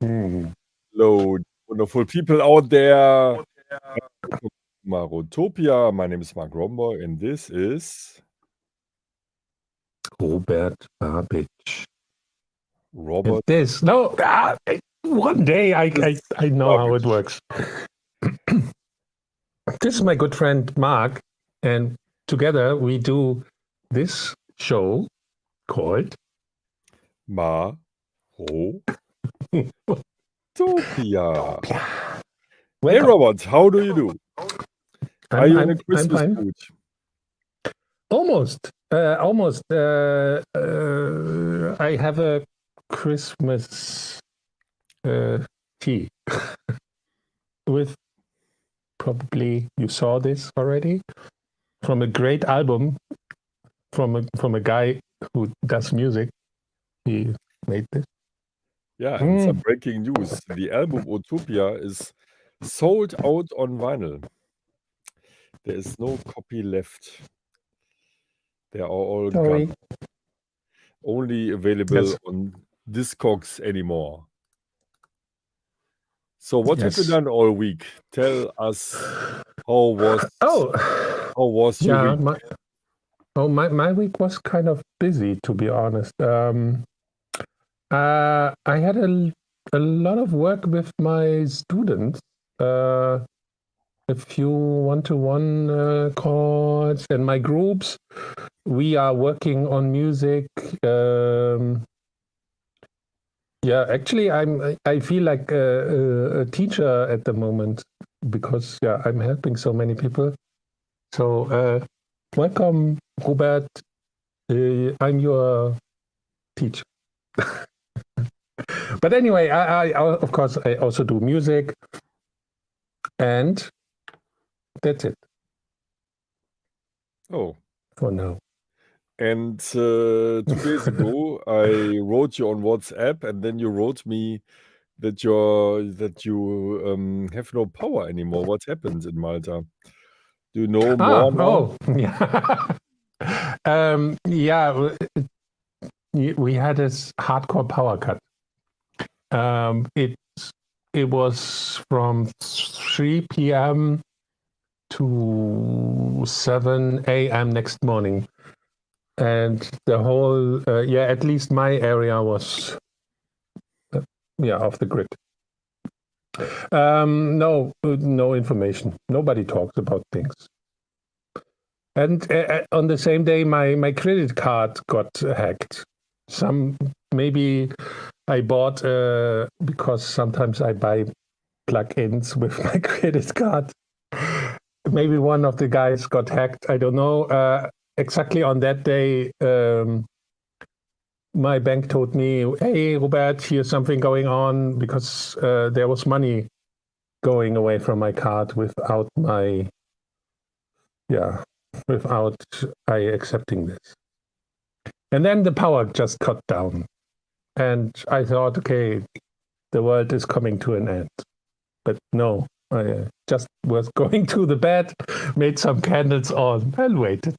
Hello, wonderful people out there. Marotopia. My name is Marc and Robert, and this is Robert Babic. Robert. One day I know how it works. This is my good friend Marc, and together we do this show called Marotopia. Hey Robert, how do you do? Are you in a Christmas mood? Almost. I have a Christmas tea with, probably you saw this already, from a great album from a guy who does music. He made this. Yeah, and some breaking news. The album Utopia is sold out on vinyl. There is no copy left. They are all gone. Only available on Discogs anymore. So what have you done all week? Tell us how was your week? My week was kind of busy, to be honest. I had a lot of work with my students. A few one-to-one calls and my groups. We are working on music. Actually, I feel like a teacher at the moment because I'm helping so many people. So welcome, Robert. I'm your teacher. But anyway, I of course I also do music, and that's it. Oh, for now. And 2 days ago, I wrote you on WhatsApp, and then you wrote me that you have no power anymore. What happened in Malta? Do you know more now? We had this hardcore power cut. It was from 3 p.m. to 7 a.m. next morning. And the whole, at least my area was, off the grid. No information. Nobody talks about things. And on the same day, my credit card got hacked. Maybe I bought, because sometimes I buy plugins with my credit card. Maybe one of the guys got hacked. I don't know. Exactly on that day, my bank told me, "Hey, Robert, here's something going on," because there was money going away from my card without I accepting this. And then the power just cut down. And I thought, okay, the world is coming to an end. But no, I just was going to the bed, made some candles on, and waited.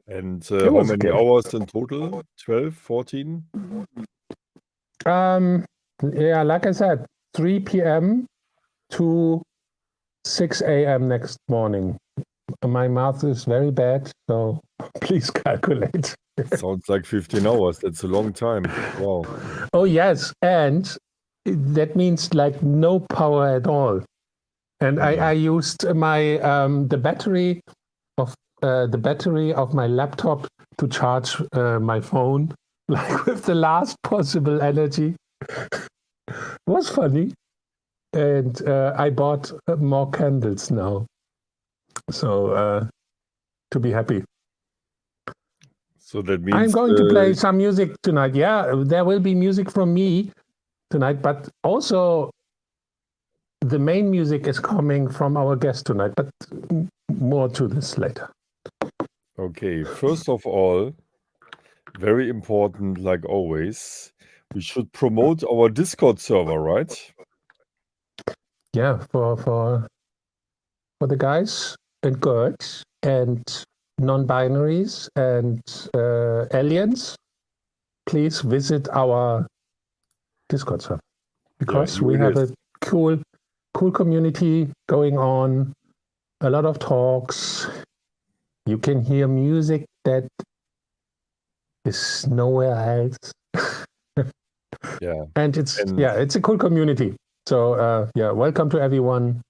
And how many hours in total? 12, 14? Like I said, 3 p.m. to 6 a.m. next morning. My math is very bad, so please calculate. Sounds like 15 hours. That's a long time. Wow. Oh, yes. And that means like no power at all. And I used my the battery of my laptop to charge my phone, like with the last possible energy. It was funny. And I bought more candles now. So to be happy. So that means I'm going to play some music tonight. Yeah, there will be music from me tonight, but also the main music is coming from our guest tonight, but more to this later. Okay, first of all, very important, like always, we should promote our Discord server, right? Yeah, for the guys and girls and non-binaries and aliens, please visit our Discord server. because here we it have is. a cool community going on, a lot of talks. You can hear music that is nowhere else. Yeah. And it's And it's a cool community. So welcome to everyone.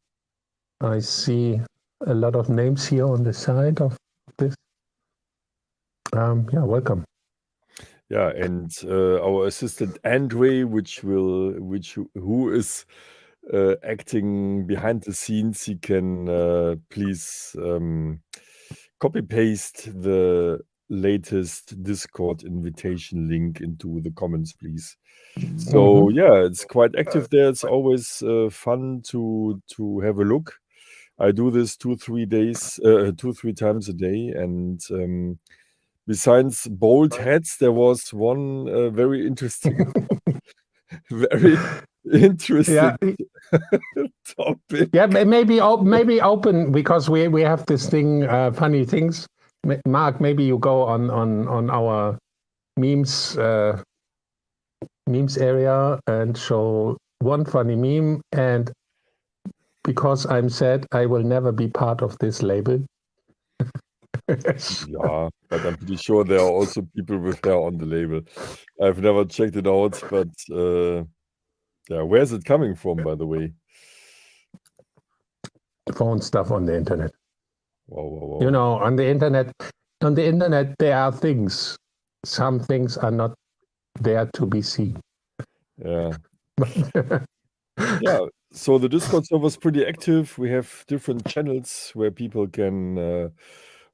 I see a lot of names here on the side of this. Welcome. yeah, and our assistant Andre, who is acting behind the scenes, he can please copy paste the latest Discord invitation link into the comments, please. So yeah, it's quite active there. It's always fun to have a look. I do this 2-3 times a day, and besides bald heads, there was one very interesting, very interesting topic. Yeah, maybe open, because we have this thing, funny things. Mark, maybe you go on our memes area and show one funny meme. And because I'm sad, I will never be part of this label. Yeah, but I'm pretty sure there are also people with hair on the label. I've never checked it out, but yeah, where's it coming from, by the way? Phone stuff on the internet. Wow. You know, on the internet there are things. Some things are not there to be seen. Yeah. Yeah, so the Discord server is pretty active. We have different channels where people can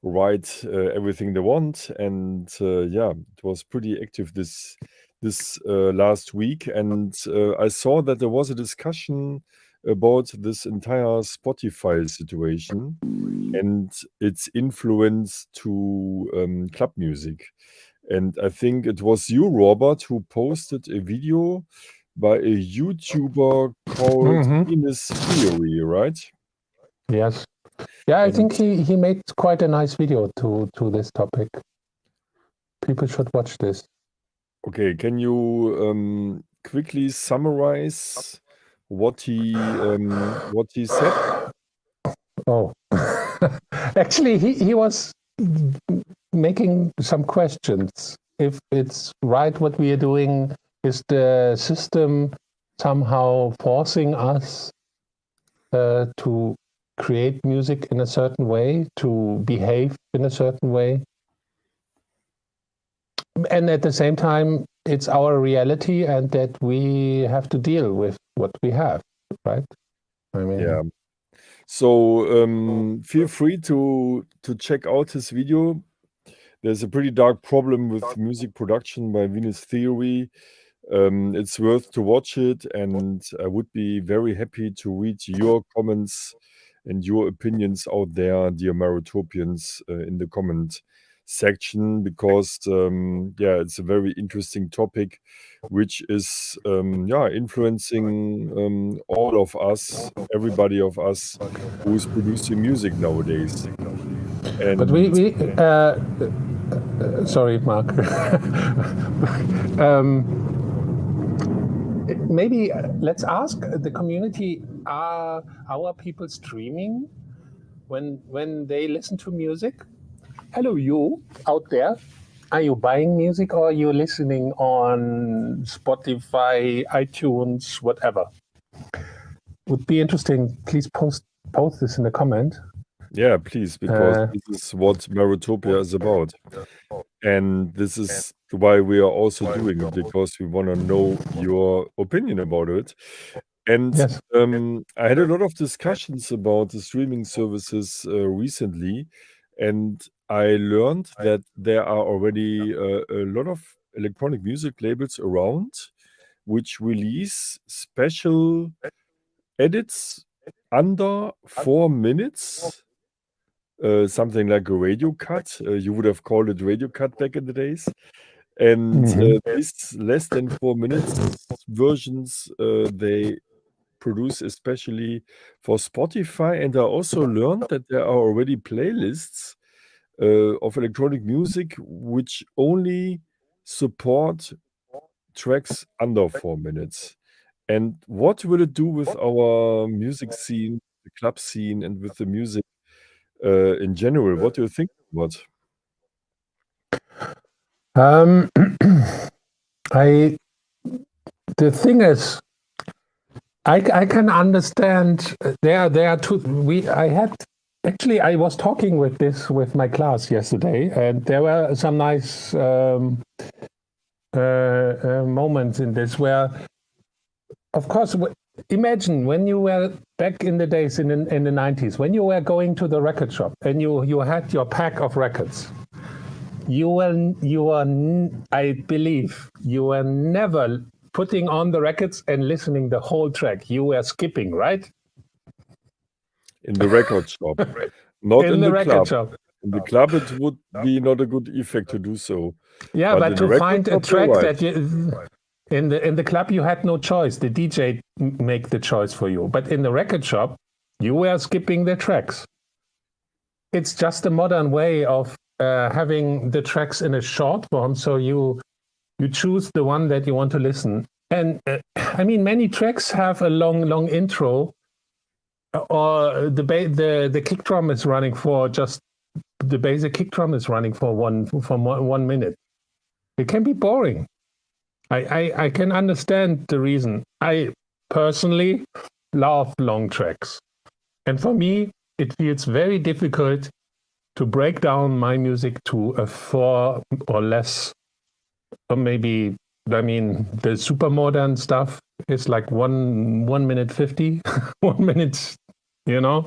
write everything they want, and yeah, it was pretty active this last week. And I saw that there was a discussion about this entire Spotify situation and its influence to club music. And I think it was you, Robert, who posted a video by a YouTuber called Venus Theory, right? Yes. Yeah, I And think he made quite a nice video to this topic. People should watch this. okay, can you quickly summarize what he said? Oh, actually, he was making some questions. If it's right what we are doing, is the system somehow forcing us to create music in a certain way, to behave in a certain way? And at the same time, it's our reality, and that we have to deal with what we have, right? I mean, Yeah. So feel free to check out his video. There's a pretty dark problem with music production by Venus Theory. It's worth to watch it, and I would be very happy to read your comments and your opinions out there, dear Marotopians, in the comment section, because yeah, it's a very interesting topic, which is influencing all of us, everybody of us who's producing music nowadays. but And sorry, Mark. Maybe let's ask the community: are our people streaming when they listen to music? Hello, you out there. Are you buying music, or are you listening on Spotify, iTunes, whatever? Would be interesting. Please post this in the comment. yeah, please, because this is what Marotopia is about. And this is why we are also doing it, because we want to know your opinion about it. And Yes. I had a lot of discussions about the streaming services recently, and I learned that there are already a lot of electronic music labels around which release special edits under 4 minutes. Something like a radio cut. You would have called it radio cut back in the days. And these less than 4 minutes versions they produce especially for Spotify. And I also learned that there are already playlists of electronic music which only support tracks under 4 minutes. And what will it do with our music scene, the club scene, and with the music in general? What do you think about? The thing is, I can understand. There are two. I was talking with my class yesterday, and there were some nice moments in this where, of course, imagine when you were back in the days in the 90s, when you were going to the record shop and you had your pack of records. I believe you were never putting on the records and listening the whole track. You were skipping, right? In the record shop, not in the record club. shop. In the club, it would be not a good effect to do so. Yeah, but in to the record find a shop, you're track right. that you in the club you had no choice. The DJ make the choice for you. But in the record shop, you were skipping the tracks. It's just a modern way of having the tracks in a short form, so you choose the one that you want to listen. And I mean, many tracks have a long intro, or the kick drum is running for just the basic kick drum is running for 1 minute. It can be boring. I can understand the reason. I personally love long tracks, and for me, it feels very difficult to break down my music to a 4 or less, or maybe, I mean, the super modern stuff is like 1 minute 50, 1 minute, you know.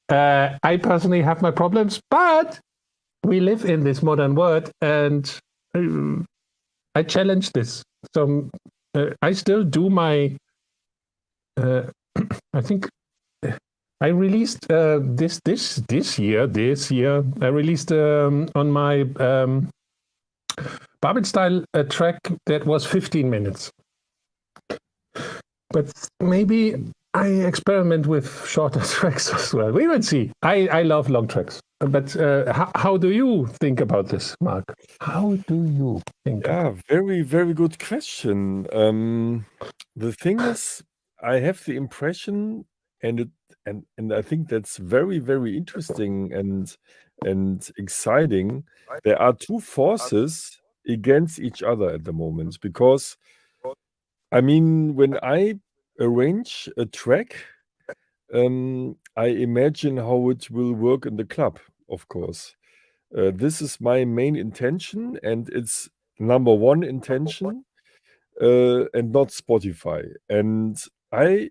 I personally have my problems, but we live in this modern world, and I challenge this. So I still do my. I think I released this year. I released on my Babel style a track that was 15 minutes. But maybe I experiment with shorter tracks as well. We will see. I love long tracks. But how do you think about this, Mark? How do you think? Yeah, very, very good question. The thing is, I have the impression, and I think that's very, very interesting and exciting. There are two forces against each other at the moment, because I mean, when I arrange a track, I imagine how it will work in the club, of course. This is my main intention, and it's number one intention, and not Spotify. And I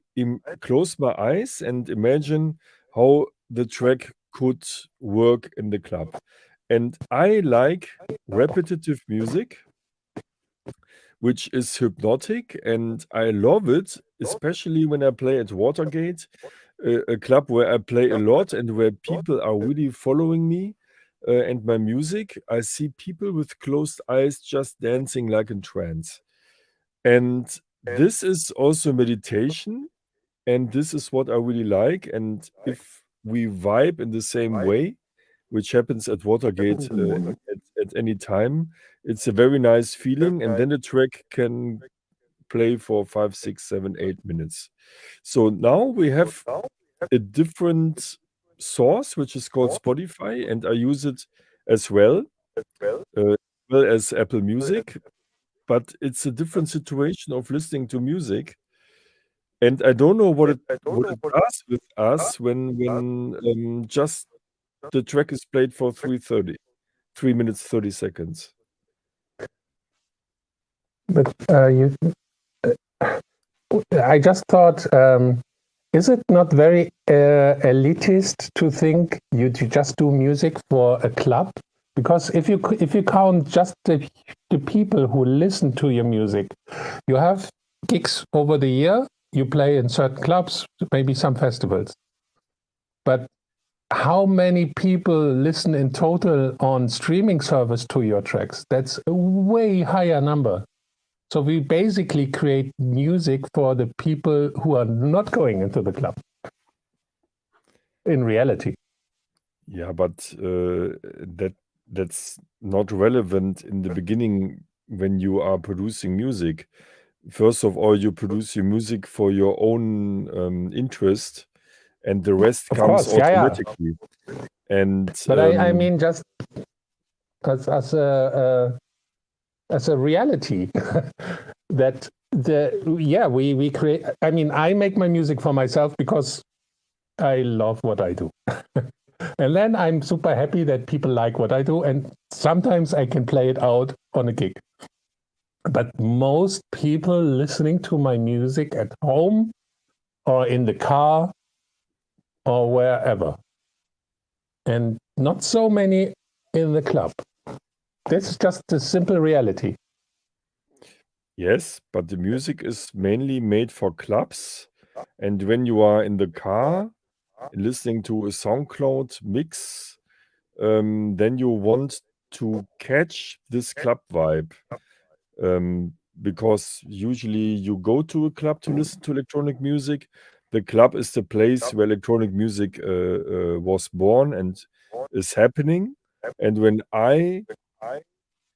close my eyes and imagine how the track could work in the club. And I like repetitive music, which is hypnotic, and I love it, especially when I play at Watergate, a club where I play a lot and where people are really following me and my music. I see people with closed eyes just dancing like in trance. And this is also meditation, and this is what I really like. And if we vibe in the same way, which happens at Watergate at any time, it's a very nice feeling. And then the track can play for 5, 6, 7, 8 minutes. So now we have a different source, which is called Spotify, and I use it as well as Apple Music. But it's a different situation of listening to music. And I don't know what it does with us when just the track is played for 3 minutes 30 seconds. But I just thought, is it not very elitist to think you just do music for a club? Because if you count just the people who listen to your music, you have gigs over the year. You play in certain clubs, maybe some festivals. But how many people listen in total on streaming service to your tracks? That's a way higher number. So we basically create music for the people who are not going into the club. In reality. Yeah, but that's not relevant in the beginning when you are producing music. first of all, you produce your music for your own interest, and the rest Of comes course, yeah. automatically. And But I mean, just as a reality that we create. I mean, I make my music for myself because I love what I do. And then I'm super happy that people like what I do. And sometimes I can play it out on a gig. But most people listening to my music at home or in the car or wherever. And not so many in the club. This is just a simple reality. yes, but the music is mainly made for clubs. And when you are in the car listening to a SoundCloud mix, then you want to catch this club vibe. Because usually you go to a club to listen to electronic music. The club is the place where electronic music was born and is happening. And when I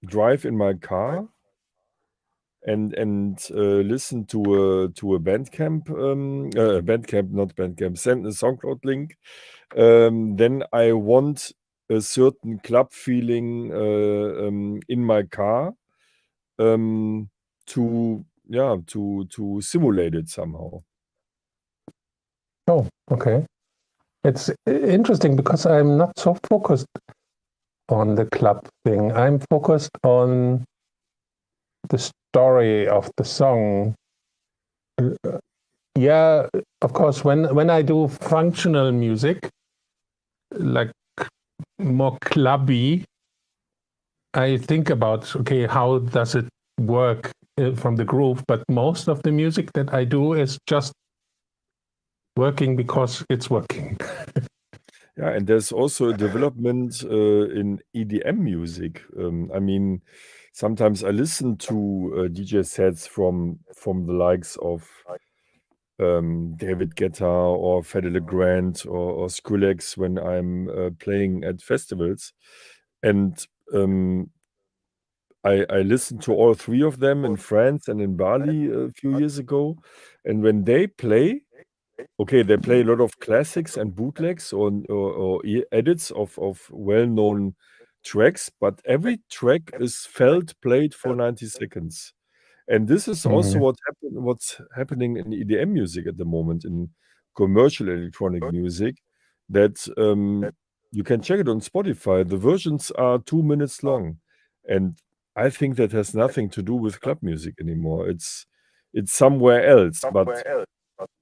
drive in my car and listen to a Bandcamp, not Bandcamp, send a SoundCloud link, then I want a certain club feeling in my car, to simulate it somehow. Oh, okay. It's interesting because I'm not so focused on the club thing. I'm focused on the story of the song. Yeah, of course, when I do functional music, like more clubby, I think about, okay, how does it work from the groove? But most of the music that I do is just working because it's working. Yeah, and there's also a development in EDM music. I mean, sometimes I listen to DJ sets from the likes of David Guetta or Fedde Le Grand or Skrillex when I'm playing at festivals, and I listened to all three of them in France and in Bali a few years ago, and when they play, okay, they play a lot of classics and bootlegs or edits of well-known tracks, but every track is felt played for 90 seconds. And this is also what's happening in EDM music at the moment, in commercial electronic music, that you can check it on Spotify. The versions are 2 minutes long. And I think that has nothing to do with club music anymore. It's somewhere else. But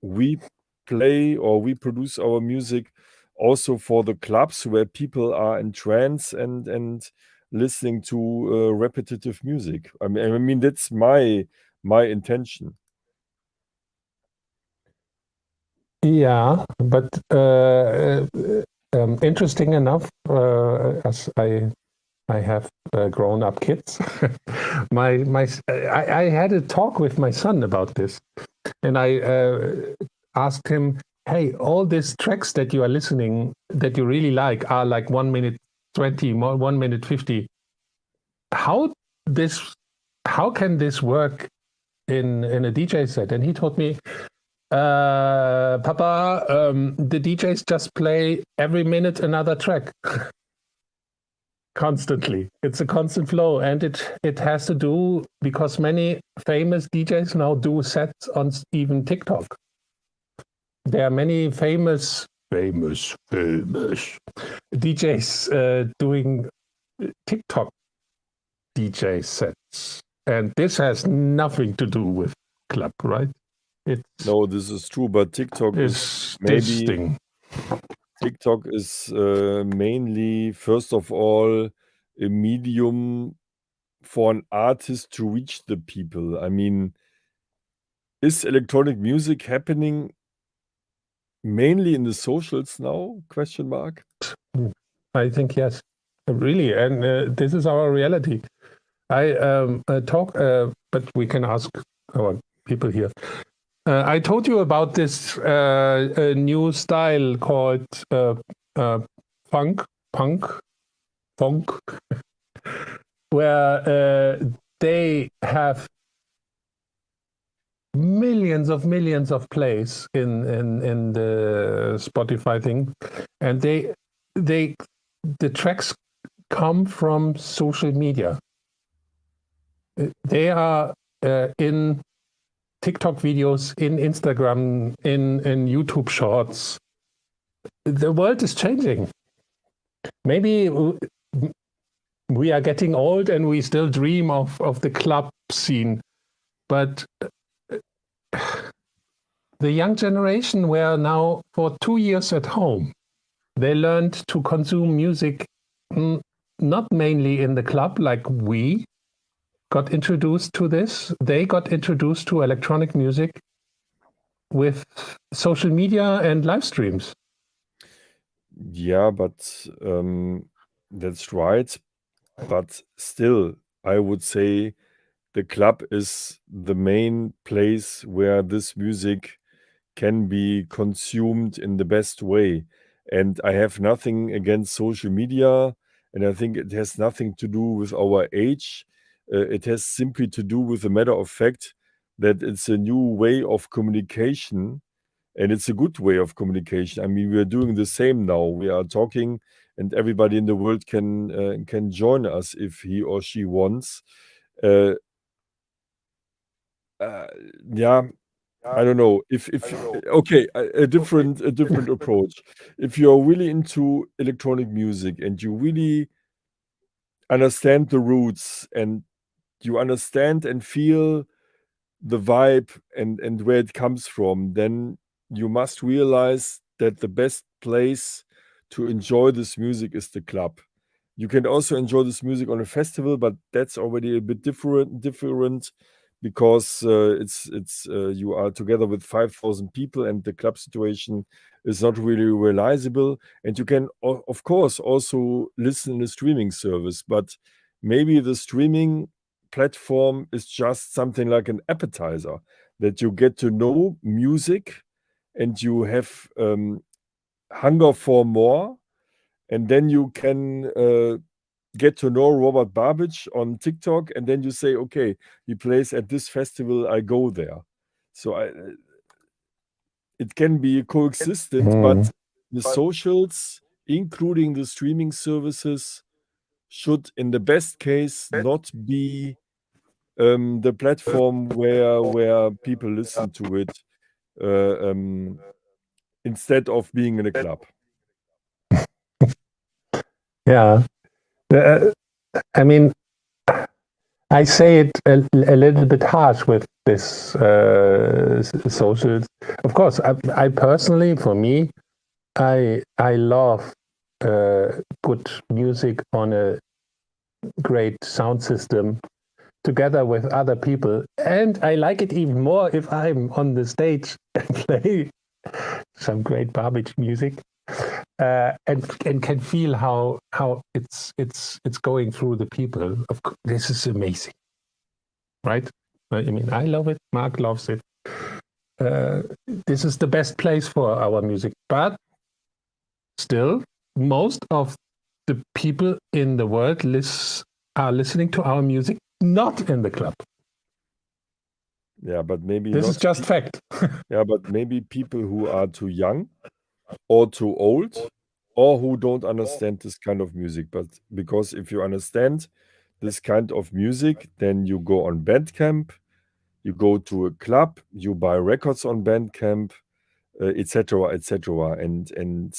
we play or we produce our music also for the clubs where people are in trance and listening to repetitive music. I mean that's my intention. Yeah, but interesting enough, as I have grown-up kids. I had a talk with my son about this, and I asked him, "Hey, all these tracks that you are listening that you really like are like 1 minute 20, 1 minute 50. How this? How can this work in a DJ set?" And he told me, Papa, the DJs just play every minute another track constantly. It's a constant flow, and it has to do because many famous DJs now do sets on even TikTok. There are many famous DJs doing TikTok DJ sets, and this has nothing to do with club, right? No, this is true, but TikTok is this thing. TikTok is mainly, first of all, a medium for an artist to reach the people. I mean, is electronic music happening mainly in the socials now? Question mark. I think yes, really, and this is our reality. I talk, but we can ask our people here. I told you about this new style called funk, where they have millions of plays in the Spotify thing, and the tracks come from social media. They are in TikTok videos, in Instagram, in YouTube Shorts. The world is changing. Maybe we are getting old and we still dream of the club scene, but the young generation were now for 2 years at home. They learned to consume music not mainly in the club like we got introduced to this. They got introduced to electronic music with social media and live streams. Yeah, but that's right. But still, I would say the club is the main place where this music can be consumed in the best way. And I have nothing against social media, and I think it has nothing to do with our age. It has simply to do with the matter of fact that it's a new way of communication, and it's a good way of communication. I mean, we are doing the same now. We are talking, and everybody in the world can join us if he or she wants. Yeah, I don't know if okay, a different approach. If you're really into electronic music and you really understand the roots and you understand and feel the vibe and where it comes from, then you must realize that the best place to enjoy this music is the club. You can also enjoy this music on a festival, but that's already a bit different because it's you are together with 5,000 people and the club situation is not really realizable. And you can of course also listen in a streaming service, but maybe the streaming platform is just something like an appetizer that you get to know music and you have hunger for more, and then you can get to know Robert Babich on TikTok, and then you say, okay, he plays at this festival, I go there. So it can be coexistent, but the socials, including the streaming services, should in the best case not be the platform where people listen to it instead of being in a club. Yeah. I mean, I say it a little bit harsh with this socials. Of course, I personally, for me, I love good music on a great sound system together with other people, and I like it even more if I'm on the stage and play some great Babich music. And can feel how it's going through the people. Of course, this is amazing, right? I mean, I love it. Marc loves it. This is the best place for our music, but still, most of the people in the world are listening to our music not in the club. Yeah, but maybe this is just fact. Yeah, but maybe people who are too young or too old or who don't understand this kind of music. But because if you understand this kind of music, then you go on Bandcamp, you go to a club, you buy records on Bandcamp, etc., etc. And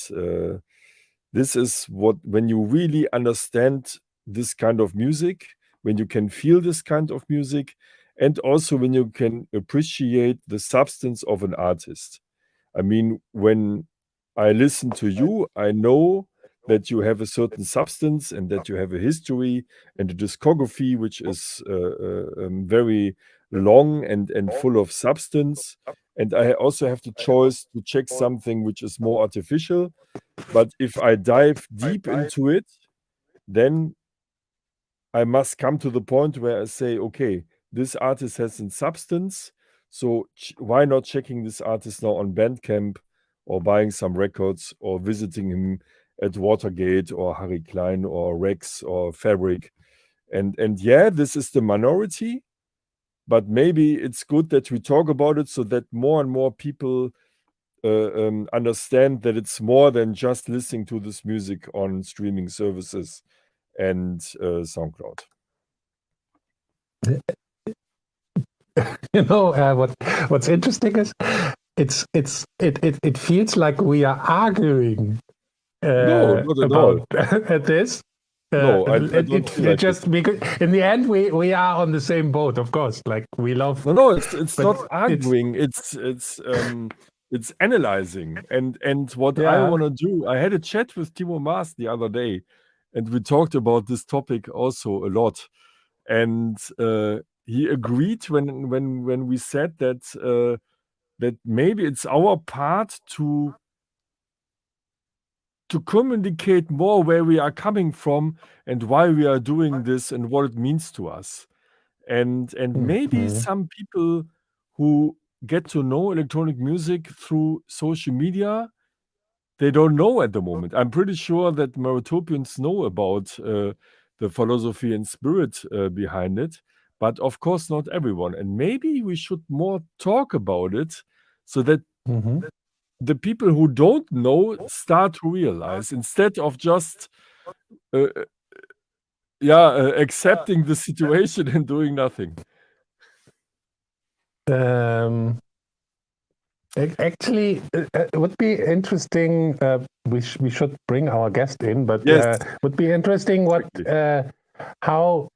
this is what, when you really understand this kind of music, when you can feel this kind of music, and also when you can appreciate the substance of an artist. I mean, when I listen to you, I know that you have a certain substance and that you have a history and a discography which is very long and full of substance. And I also have the choice to check something which is more artificial. But if I dive deep into it, then I must come to the point where I say, okay, this artist has some substance. So why not checking this artist now on Bandcamp or buying some records or visiting him at Watergate or Harry Klein or Rex or Fabric? And yeah, this is the minority, but maybe it's good that we talk about it so that more and more people understand that it's more than just listening to this music on streaming services and SoundCloud. What's interesting is it feels like we are arguing No, not at all. about this. No, I don't feel like just because in the end we are on the same boat, of course. Like we love. No, it's not arguing. It's analyzing. And what I want to do, I had a chat with Timo Maas the other day, and we talked about this topic also a lot. And he agreed when we said that that maybe it's our part to communicate more where we are coming from and why we are doing this and what it means to us. And maybe some people who get to know electronic music through social media, they don't know at the moment. I'm pretty sure that Marotopians know about the philosophy and spirit behind it, but of course not everyone. And maybe we should more talk about it so that the people who don't know start to realize, instead of just accepting the situation and doing nothing. Actually, it would be interesting. We should bring our guest in, but yes, would be interesting how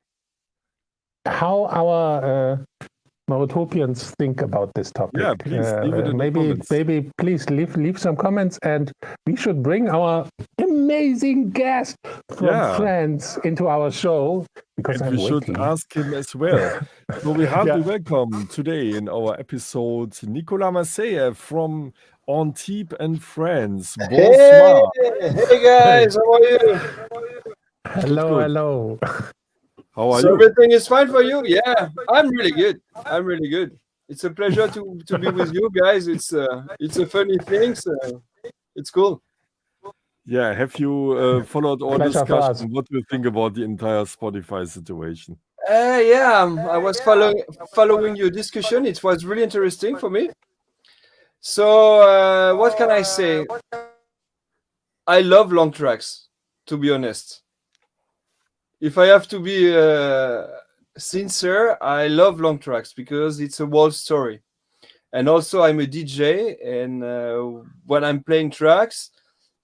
our Marotopians think about this topic. Yeah, please leave it in the comments. Maybe please leave some comments, and we should bring our amazing guest from France into our show, because and we should ask him as well. So we hardly welcome today in our episode Nicolas Masseyeff from Antibes and France. Bonsoir. Hey guys, how are you? Hello. How are you? So everything is fine for you? Yeah, I'm really good. It's a pleasure to be with you guys. It's a funny thing, so it's cool. Yeah, have you followed our discussion? What do you think about the entire Spotify situation? I was following your discussion. It was really interesting for me. So what can I say? I love long tracks, to be honest. If I have to be sincere, I love long tracks because it's a whole story. And also I'm a DJ, and when I'm playing tracks,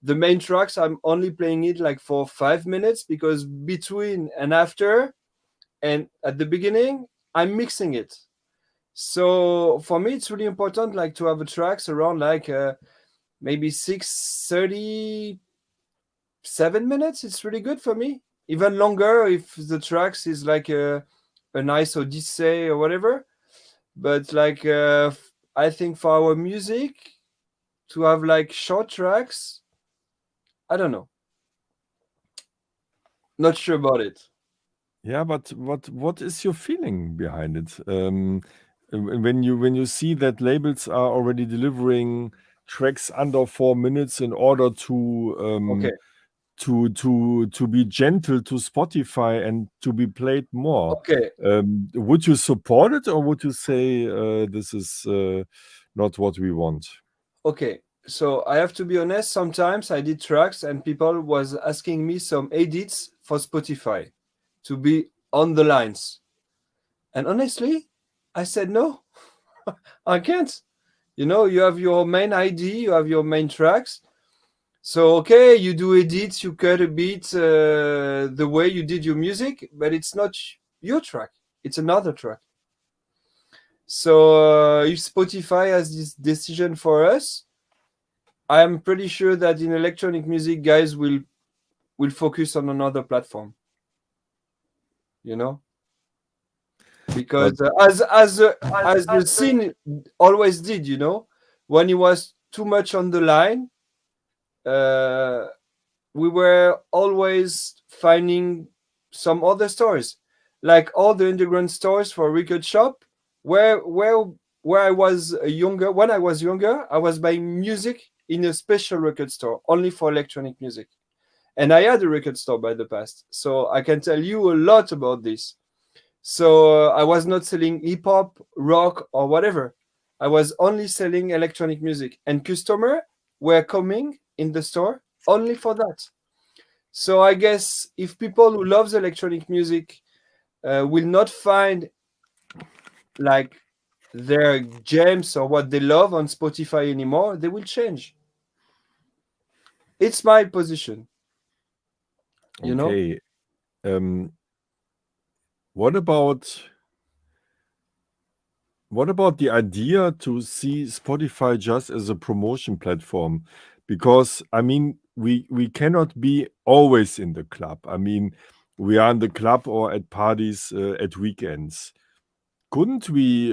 the main tracks, I'm only playing it like for 5 minutes, because between and after and at the beginning, I'm mixing it. So for me, it's really important like to have a tracks around like maybe 6:30, 7 minutes. It's really good for me. Even longer if the tracks is like a nice odyssey or whatever. But like I think for our music to have like short tracks, I don't know. Not sure about it. Yeah, but what is your feeling behind it? When you see that labels are already delivering tracks under 4 minutes in order to to be gentle to Spotify and to be played more. Okay. Would you support it, or would you say this is not what we want? Okay. So I have to be honest, sometimes I did tracks and people was asking me some edits for Spotify to be on the lines. And honestly, I said, no, I can't. You have your main ID, you have your main tracks. So, okay, you do edits, you cut a bit the way you did your music, but it's not your track. It's another track. So if Spotify has this decision for us, I'm pretty sure that in electronic music, guys will focus on another platform. Because as the scene always did, when it was too much on the line, we were always finding some other stores, like all the underground stores for record shop, where I was younger. When I was younger, I was buying music in a special record store only for electronic music, and I had a record store by the past, so I can tell you a lot about this. So I was not selling hip hop, rock, or whatever. I was only selling electronic music, and customers were coming in the store only for that. So I guess if people who loves electronic music will not find like their gems or what they love on Spotify anymore, they will change. It's my position. You know? Okay. What about the idea to see Spotify just as a promotion platform? Because I mean, we cannot be always in the club. I mean, we are in the club or at parties at weekends. Couldn't we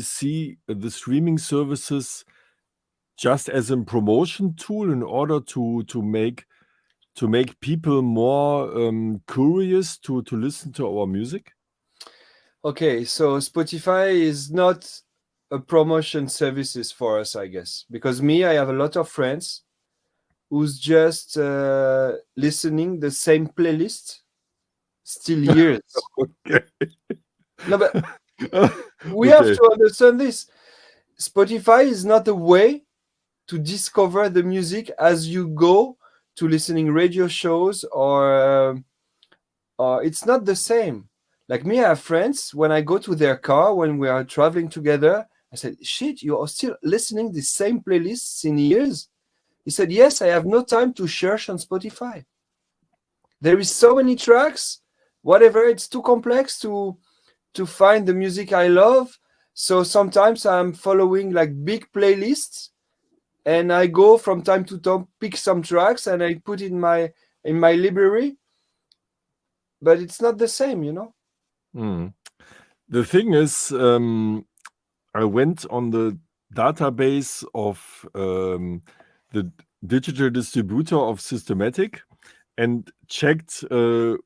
see the streaming services just as a promotion tool in order to make people more curious to listen to our music? Okay, so Spotify is not a promotion services for us, I guess, because I have a lot of friends who's just listening the same playlist still years. Okay. No, but we have to understand this. Spotify is not a way to discover the music as you go to listening radio shows, or it's not the same. Like I have friends, when I go to their car, when we are traveling together, I said, shit, you are still listening the same playlists in years? He said, yes, I have no time to search on Spotify. There is so many tracks, whatever, it's too complex to find the music I love. So sometimes I'm following like big playlists, and I go from time to time, pick some tracks, and I put in my library. But it's not the same, you know? The thing is, I went on the database of the digital distributor of Systematic and checked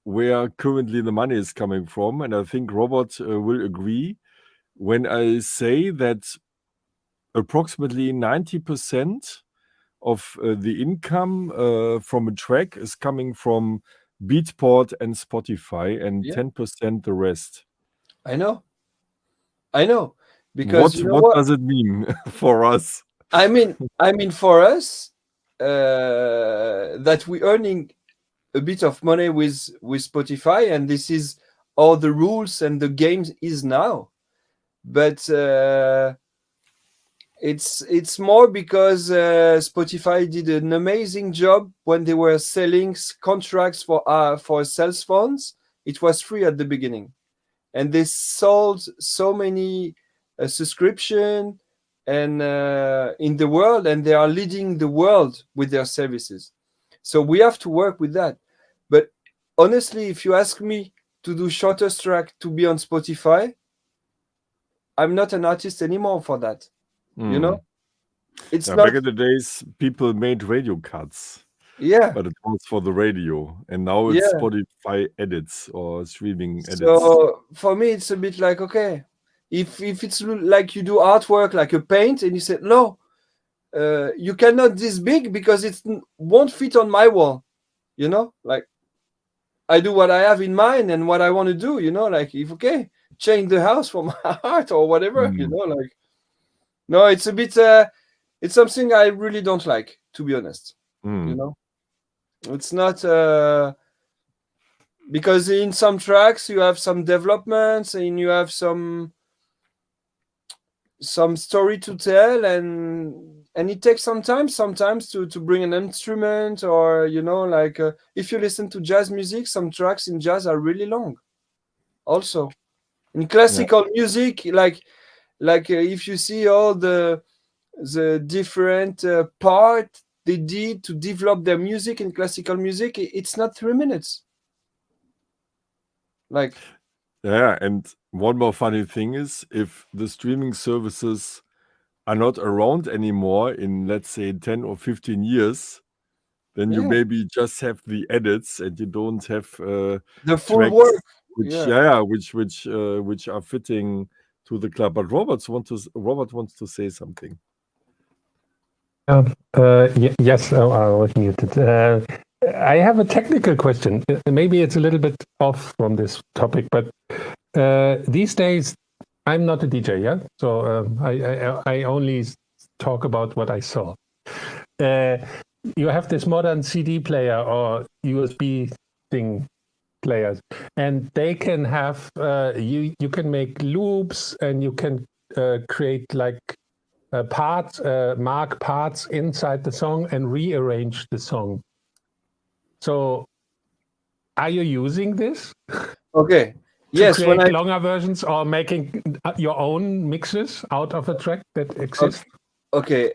where currently the money is coming from. And I think Robert will agree when I say that approximately 90% of the income from a track is coming from Beatport and Spotify, and 10% the rest. I know. Because what does it mean for us? I mean for us, that we're earning a bit of money with Spotify, and this is all the rules and the game is now. But it's more because Spotify did an amazing job when they were selling contracts for sales phones. It was free at the beginning, and they sold so many subscription and in the world, and they are leading the world with their services. So we have to work with that. But honestly, if you ask me to do shortest track to be on Spotify, I'm not an artist anymore for that. You know, it's not. Back in the days, people made radio cuts. Yeah, but it was for the radio, and now it's Spotify edits or streaming edits. So for me, it's a bit like, okay, if it's like you do artwork like a paint, and you said no, you cannot this big because it won't fit on my wall. You know, like I do what I have in mind and what I want to do. You know, like if change the house for my art or whatever. You know, like no, it's a bit. It's something I really don't like, to be honest. You know, it's not because in some tracks you have some developments and you have some story to tell, and it takes some time sometimes to bring an instrument, or you know, like if you listen to jazz music, some tracks in jazz are really long. Also, in classical music, like if you see all the different part they did to develop their music in classical music, it's not 3 minutes. Like, yeah, and one more funny thing is, if the streaming services are not around anymore in, let's say, 10 or 15 years, then you maybe just have the edits and you don't have the full work, which are fitting to the club. But Robert wants to say something. Yes, I was muted. I have a technical question. Maybe it's a little bit off from this topic, but these days I'm not a DJ, yeah. So I only talk about what I saw. You have this modern CD player or USB thing players, and they can have you can make loops, and you can create like parts, mark parts inside the song and rearrange the song. So are you using this? Okay. Yes, to create longer versions or making your own mixes out of a track that exists? Okay.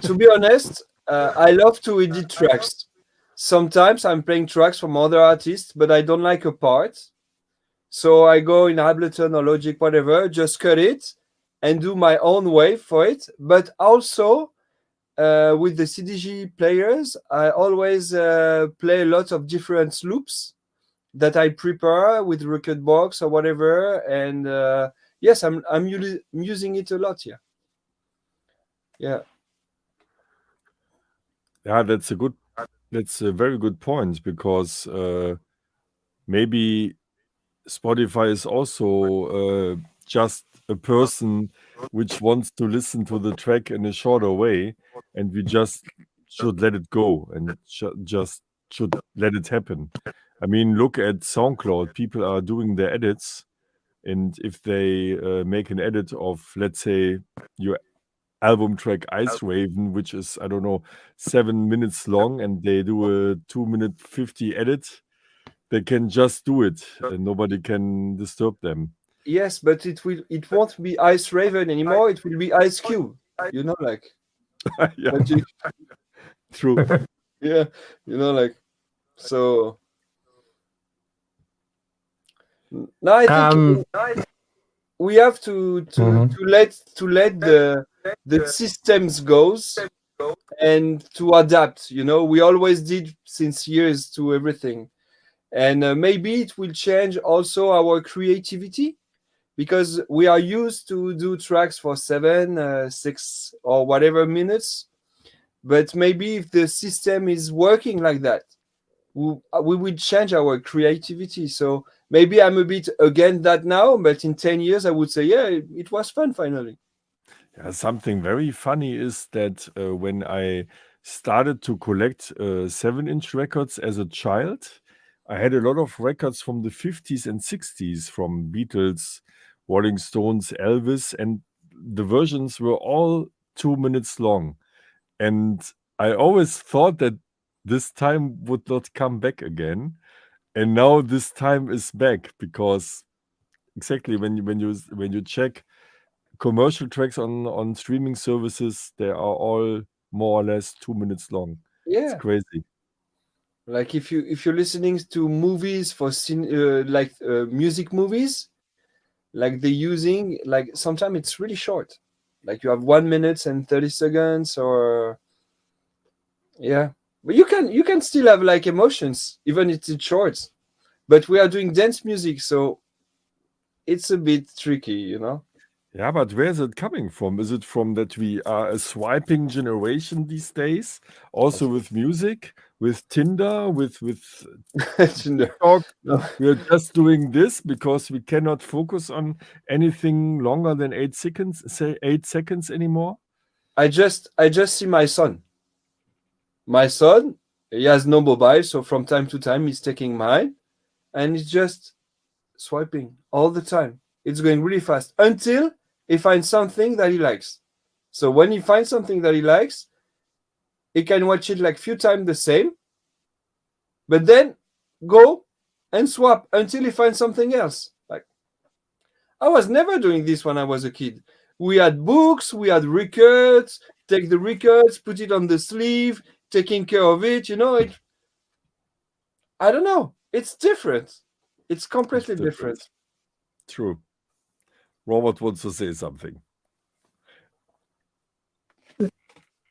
To be honest, I love to edit tracks. Sometimes I'm playing tracks from other artists, but I don't like a part. So I go in Ableton or Logic, whatever, just cut it and do my own way for it. But also with the CDG players, I always play a lot of different loops that I prepare with record box or whatever. And yes, I'm using it a lot here. Yeah. Yeah, that's a very good point, because maybe Spotify is also just a person which wants to listen to the track in a shorter way, and we just should let it go and just should let it happen. I mean, look at SoundCloud. People are doing their edits, and if they make an edit of, let's say, your album track Ice Raven, which is, I don't know, 7 minutes long, and they do a 2-minute 50 edit, they can just do it and nobody can disturb them. Yes, but it won't be Ice Raven anymore. It will be Ice Cube. You know, like Yeah. Magic. True. Yeah, you know, like so. Now I think we have to let the systems goes and to adapt. You know, we always did since years to everything, and maybe it will change also our creativity, because we are used to do tracks for 7, 6 or whatever minutes. But maybe if the system is working like that, we will change our creativity. So maybe I'm a bit against that now, but in 10 years, I would say, yeah, it was fun finally. Yeah, something very funny is that when I started to collect 7-inch records as a child, I had a lot of records from the 50s and 60s, from Beatles, Rolling Stones, Elvis, and the versions were all 2 minutes long. And I always thought that this time would not come back again. And now this time is back, because exactly when you check commercial tracks on streaming services, they are all more or less 2 minutes long. Yeah, It's crazy. like if you're listening to movies for music movies, like they're using, like sometimes it's really short, like you have 1 minute and 30 seconds, or yeah, but you can still have like emotions even if it's short. But we are doing dance music, so it's a bit tricky, you know. Yeah, but where is it coming from? Is it from that we are a swiping generation these days, also with music, with Tinder, with TikTok? No. We are just doing this because we cannot focus on anything longer than 8 seconds anymore. I just see my son. My son, he has no mobile, so from time to time he's taking mine, and he's just swiping all the time. It's going really fast until he finds something that he likes. So when he finds something that he likes, he can watch it like few times the same, but then go and swap until he finds something else. Like, I was never doing this when I was a kid. We had books, we had records, take the records, put it on the sleeve, taking care of it, you know. I don't know. It's different. It's completely different. True. Robert wants to say something.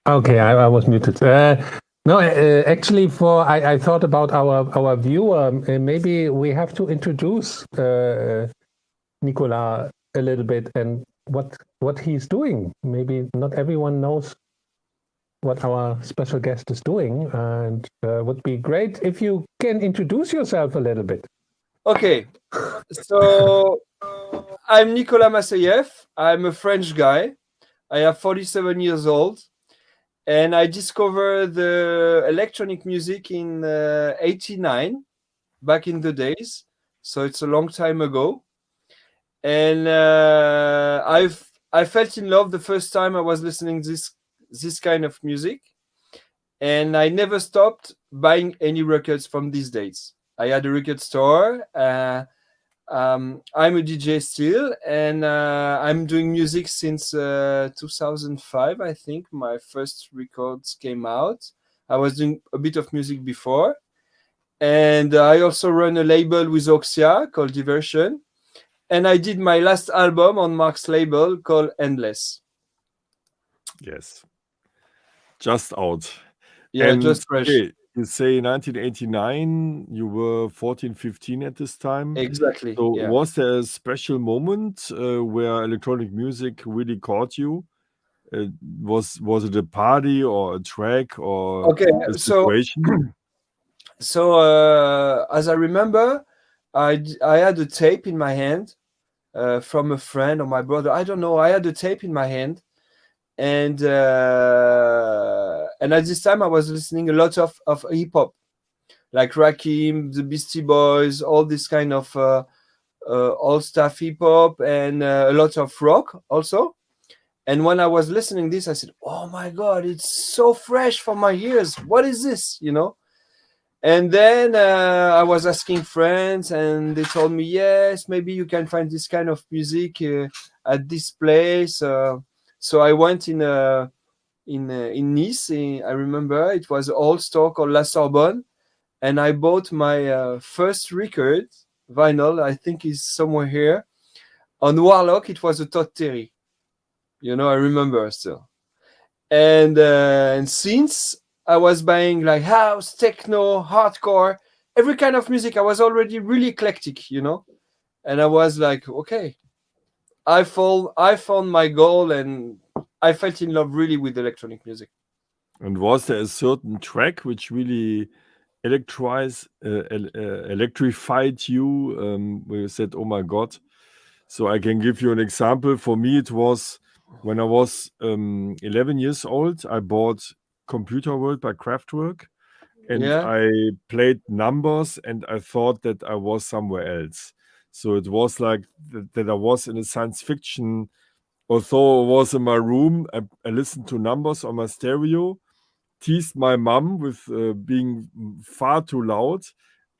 Okay, I was muted. No, actually, I thought about our viewer. Maybe we have to introduce Nicola a little bit and what he's doing. Maybe not everyone knows what our special guest is doing, and would be great if you can introduce yourself a little bit. Okay, so I'm Nicolas Masseyeff. I'm a French guy. I am 47 years old, and I discovered the electronic music in '89, back in the days. So it's a long time ago, and I felt in love the first time I was listening this kind of music, and I never stopped buying any records from these days. I had a record store. I'm a DJ still, and I'm doing music since 2005. I think my first records came out. I was doing a bit of music before, and I also run a label with Oxia called Diversion. And I did my last album on Marc's label called Endless. Yes, just out. Yeah, And just fresh. okay, you say 1989, you were 14, 15 at this time. Exactly. So Yeah. was there a special moment where electronic music really caught you? Was it a party or a track or Okay. a So situation? as I remember, I had a tape in my hand from a friend or my brother. I don't know. I had a tape in my hand, and at this time I was listening a lot of hip hop, like Rakim, the Beastie Boys, all this kind of old stuff, hip hop, and a lot of rock also. And when I was listening this, I said, "Oh my God, it's so fresh for my ears. What is this?" You know. And then I was asking friends, and they told me, "Yes, maybe you can find this kind of music at this place." So I went in Nice. I remember it was an old store called La Sorbonne, and I bought my first record vinyl. I think is somewhere here on Warlock. It was a Todd Terry. I remember still. And since I was buying like house, techno, hardcore, every kind of music, I was already really eclectic, And I was like, okay, I found my goal, and I felt in love really with electronic music. And was there a certain track which really electrified you, where you said, "Oh my God"? So I can give you an example. For me, it was when I was 11 years old. I bought Computer World by Kraftwerk, and Yeah. I played numbers, and I thought that I was somewhere else. So it was like that I was in a science fiction. Although I was in my room, I listened to numbers on my stereo, teased my mom with being far too loud,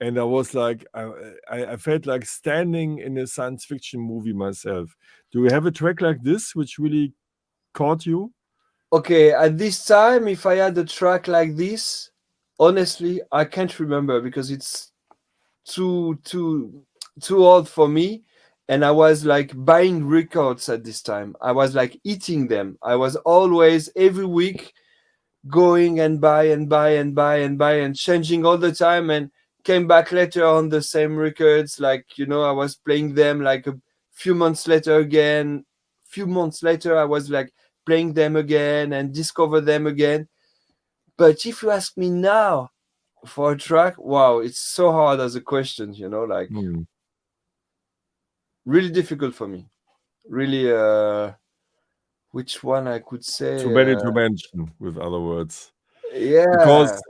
and I was like, I felt like standing in a science fiction movie myself. Do you have a track like this which really caught you? Okay, at this time, if I had a track like this, honestly, I can't remember because it's too old for me. And I was like buying records at this time. I was like eating them. I was always every week going and buy and buy and buy and buy and changing all the time, and came back later on the same records. Like, I was playing them like a few months later again. Few months later, I was like playing them again and discover them again. But if you ask me now for a track, wow, it's so hard as a question, like really difficult for me. Really, which one I could say? Too many to mention, with other words. Yeah. Because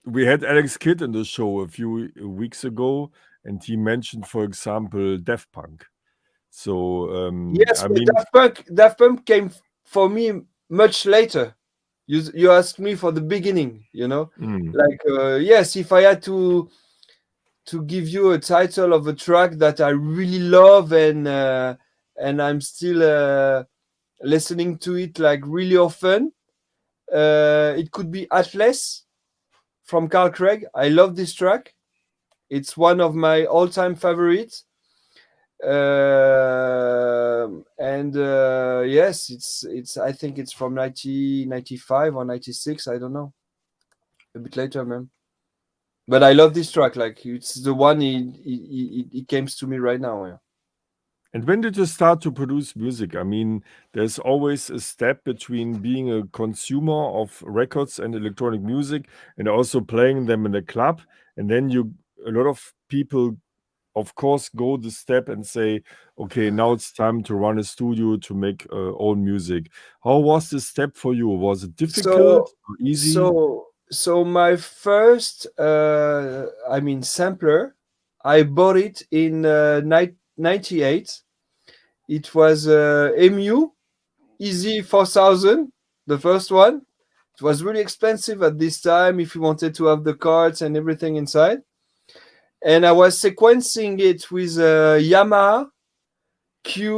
we had Alex Kidd in the show a few weeks ago, and he mentioned, for example, Daft Punk. So Yes, I but mean, Daft Punk came for me much later. You asked me for the beginning, like yes, if I had to give you a title of a track that I really love, and I'm still listening to it like really often, it could be Atlas from Carl Craig. I love this track. It's one of my all-time favorites. And yes, it's I think it's from 1995 or 96. I don't know, a bit later, man. But I love this track. Like, it's the one it came to me right now. Yeah. And when did you start to produce music? I mean, there's always a step between being a consumer of records and electronic music and also playing them in a club. And then a lot of people, of course, go the step and say, okay, now it's time to run a studio to make own music. How was this step for you? Was it difficult So or easy? so my first sampler, I bought it in 98. It was MU Easy 4000, the first one. It was really expensive at this time if you wanted to have the cards and everything inside. And I was sequencing it with a Yamaha Q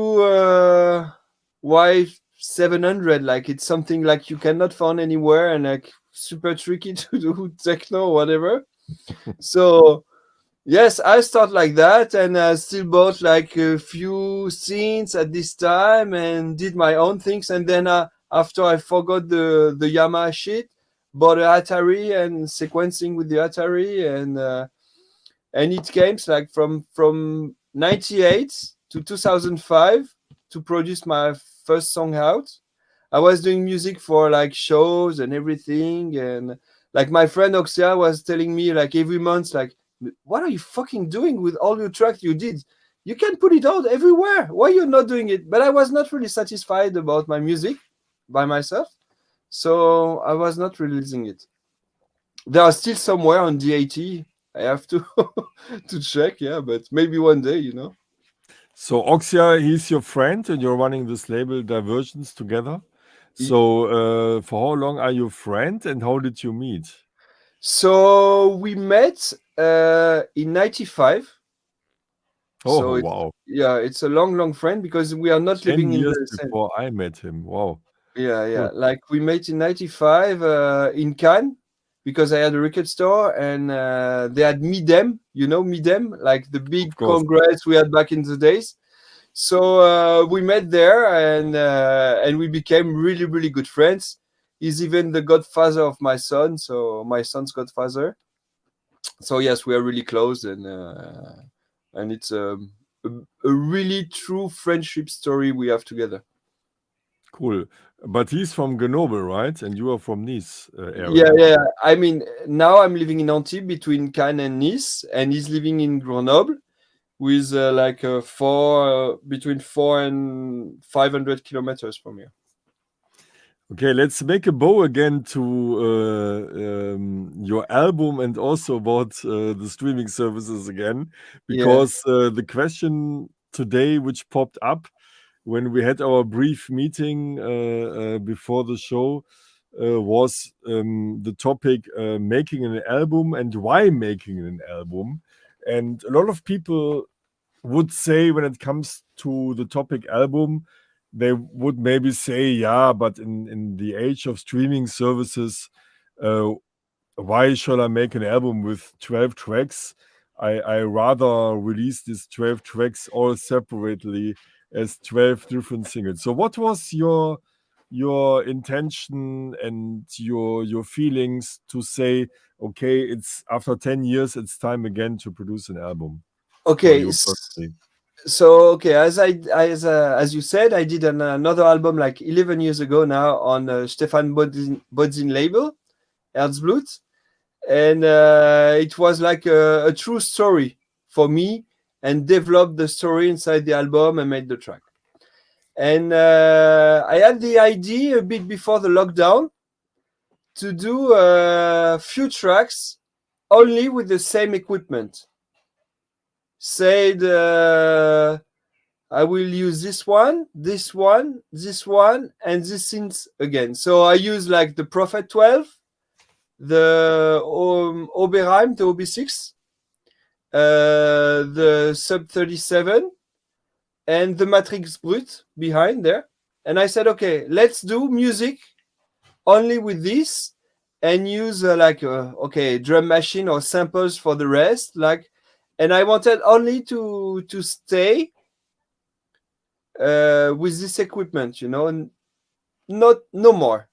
Y700. Like, it's something like you cannot find anywhere and like super tricky to do techno or whatever. So yes, I start like that, and I still bought like a few scenes at this time and did my own things. And then after I forgot the Yamaha shit, bought an Atari and sequencing with the Atari, and it came like from 98 to 2005 to produce my first song out. I was doing music for like shows and everything, and like my friend Oxia was telling me like every month, like, what are you fucking doing with all your tracks you did? You can put it out everywhere. Why you're not doing it? But I was not really satisfied about my music by myself, so I was not releasing it. They are still somewhere on DAT. I have to to check, yeah, but maybe one day, you know. So Oxia, he's your friend, and you're running this label Divergence together. So for how long are you friend, and how did you meet? So we met in 95. Oh, So wow. it's a long friend because we are not 10 living in years the same. before I met him. Wow. Yeah. Good. Like we met in 95 in Cannes because I had a record store, and they had Midem, you know, Midem, like the big Of course. congress we had back in the days. So we met there, and we became really good friends. He's even the godfather of my son, so my son's godfather. So yes, we are really close, and it's a really true friendship story we have together. Cool. But he's from Grenoble, right? And you are from Nice area. Yeah. I mean, now I'm living in Antibes between Cannes and Nice, and he's living in Grenoble with between 400 and 500 kilometers from here. Okay, let's make a bow again to your album and also about the streaming services again, Yeah. because the question today which popped up when we had our brief meeting before the show was the topic making an album and why making an album. And a lot of people would say when it comes to the topic album, they would maybe say, yeah, but in the age of streaming services, uh, why shall I make an album with 12 tracks? I rather release these 12 tracks all separately as 12 different singles. So what was your intention and your feelings to say, okay, it's after 10 years, it's time again to produce an album for Okay. you personally? So okay, as you said, I did another album like 11 years ago now on Stefan Bodzin label, Herzblut, and it was like a true story for me, and developed the story inside the album and made the track. And I had the idea a bit before the lockdown to do a few tracks only with the same equipment. Said I will use this one, this one, this one, and this synth again. So I use like the Prophet 12, the Oberheim, the OB6, the Sub 37, and the Matrix Brut behind there. And I said, okay, let's do music only with this, and use drum machine or samples for the rest. And I wanted only to stay with this equipment, no more.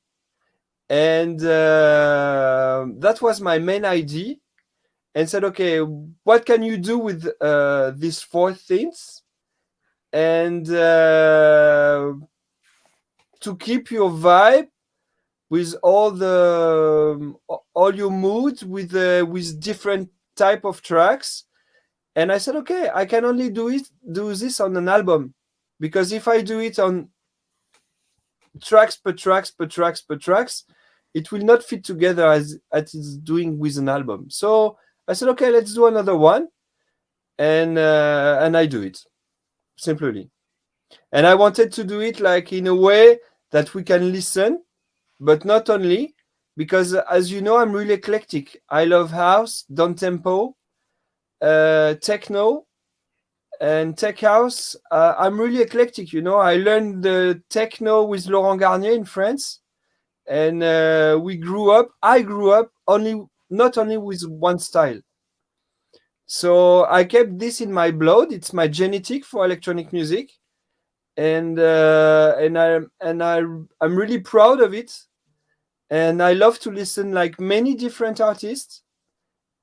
And that was my main idea. And said, okay, what can you do with these four things? and to keep your vibe with all your mood with different type of tracks. And I said, okay, I can only do this on an album, because if I do it on tracks per tracks, it will not fit together as it's doing with an album. So I said, okay, let's do another one, and I do it simply. And I wanted to do it like in a way that we can listen, but not only, because as you know, I'm really eclectic. I love house, down tempo, techno, and tech house. I'm really eclectic, you know. I learned the techno with Laurent Garnier in France, and I grew up not only with one style. So I kept this in my blood. It's my genetic for electronic music, and I'm really proud of it. And I love to listen like many different artists.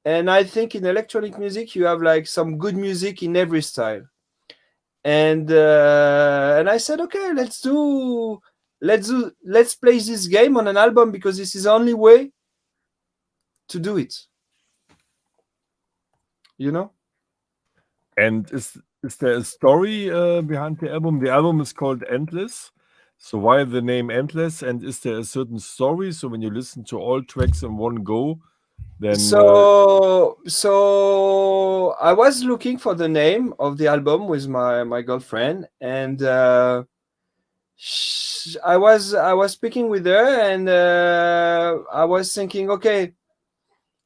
And I think in electronic music you have like some good music in every style. And I said, okay, let's play this game on an album, because this is the only way to do it. You know? And is there a story behind the album? The album is called Endless. So why the name Endless? And is there a certain story? So when you listen to all tracks in one go, then so I was looking for the name of the album with my girlfriend, and I was speaking with her, and I was thinking, okay,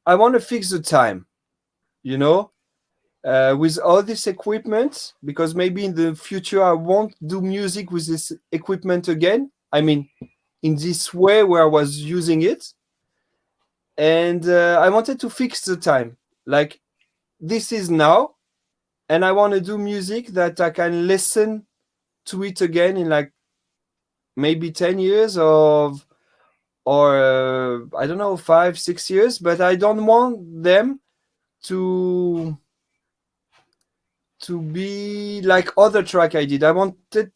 I want to fix the time, you know, with all this equipment, because maybe in the future I won't do music with this equipment again. I mean, in this way where I was using it. And I wanted to fix the time. Like, this is now, and I want to do music that I can listen to it again in like maybe 10 years or I don't know, 5-6 years. But I don't want them to be like other track I did. I wanted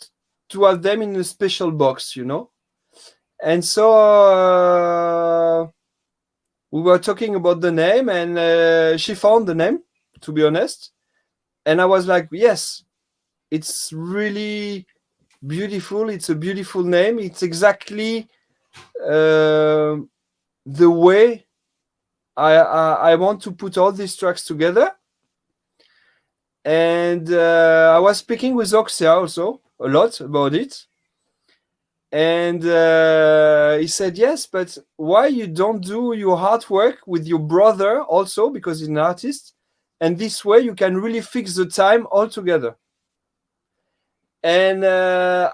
to have them in a special box, you know. And so we were talking about the name, and she found the name, to be honest. And I was like, yes, it's really beautiful. It's a beautiful name. It's exactly the way I want to put all these tracks together. And I was speaking with Oxia also a lot about it. And he said, yes, but why you don't do your artwork with your brother also, because he's an artist, and this way you can really fix the time all together. And I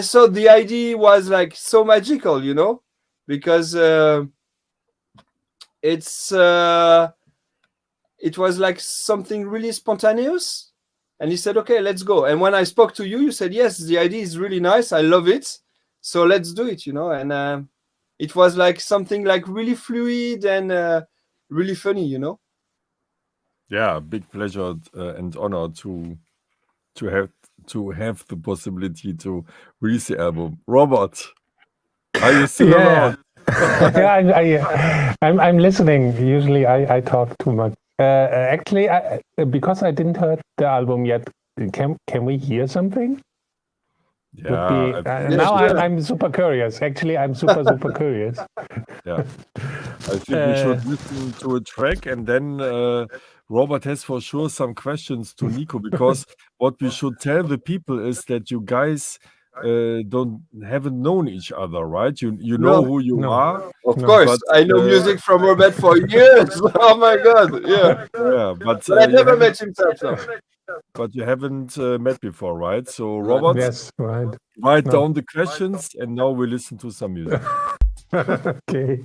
thought the idea was like so magical, you know, because it was like something really spontaneous. And he said, okay, let's go. And when I spoke to you, you said, yes, the idea is really nice. I love it. So let's do it, you know. And it was like something like really fluid and really funny, you know. Yeah, big pleasure and honor to have the possibility to release the album. Robert, are you still around? Yeah, I'm listening. Usually I talk too much. Actually, because I didn't heard the album yet, can we hear something? Yeah. Now I'm super curious. Actually, I'm super curious. Yeah. I think we should listen to a track, and then Robert has for sure some questions to Nico, because what we should tell the people is that you guys haven't known each other, right? You know who you are. Of course, but, I know music from Robert for years. Oh my God, yeah. Yeah, but I never met himself. No. But you haven't met before, right? So, Robert, yes, right. Write down the questions, and now we listen to some music. Okay.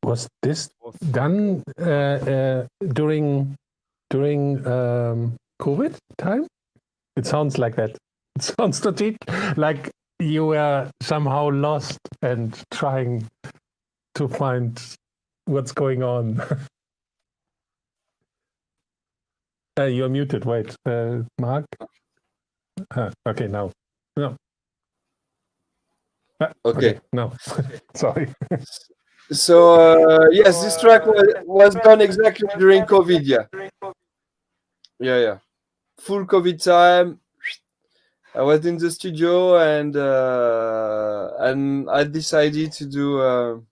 Was this Was done during COVID time? It sounds like that. It sounds to me like you were somehow lost and trying to find what's going on. You're muted. Wait, Mark. Okay, now. No. Okay. No. Sorry. So yes, this track was done exactly during COVID. Yeah. Full COVID time. I was in the studio and I decided to do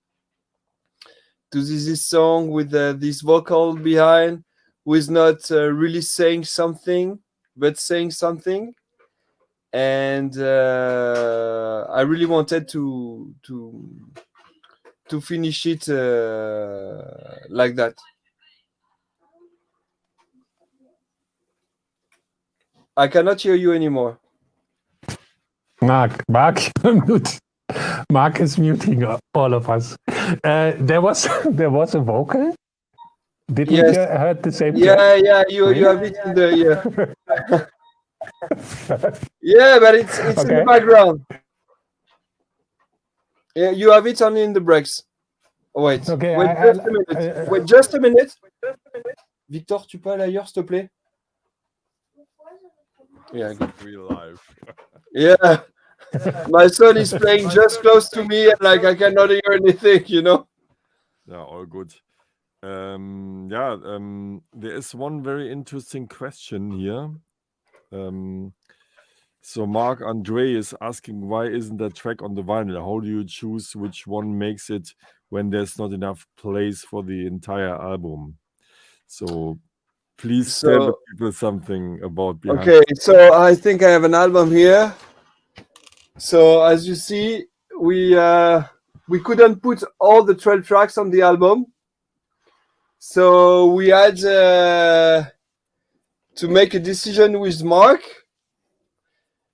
this song with this vocal behind, who is not really saying something, but saying something. And I really wanted to finish it like that. I cannot hear you anymore. Mark, you're mute. Mark is muting all of us. There was a vocal. Did we hear the same? Yeah. You have it in the yeah, but it's in the background. Yeah, you have it only in the breaks. Oh, wait. Okay. Wait just a minute. Victor, tu peux aller ailleurs, s'il te plaît? Yeah, good. real life. Yeah. My son is playing just close to me and like I cannot hear anything, you know? Yeah, all good. There is one very interesting question here. So Marc Andre is asking, why isn't that track on the vinyl? How do you choose which one makes it when there's not enough place for the entire album? So please tell the people something about behind. Okay, so I think I have an album here. So as you see, we couldn't put all the 12 tracks on the album. So we had to make a decision with Marc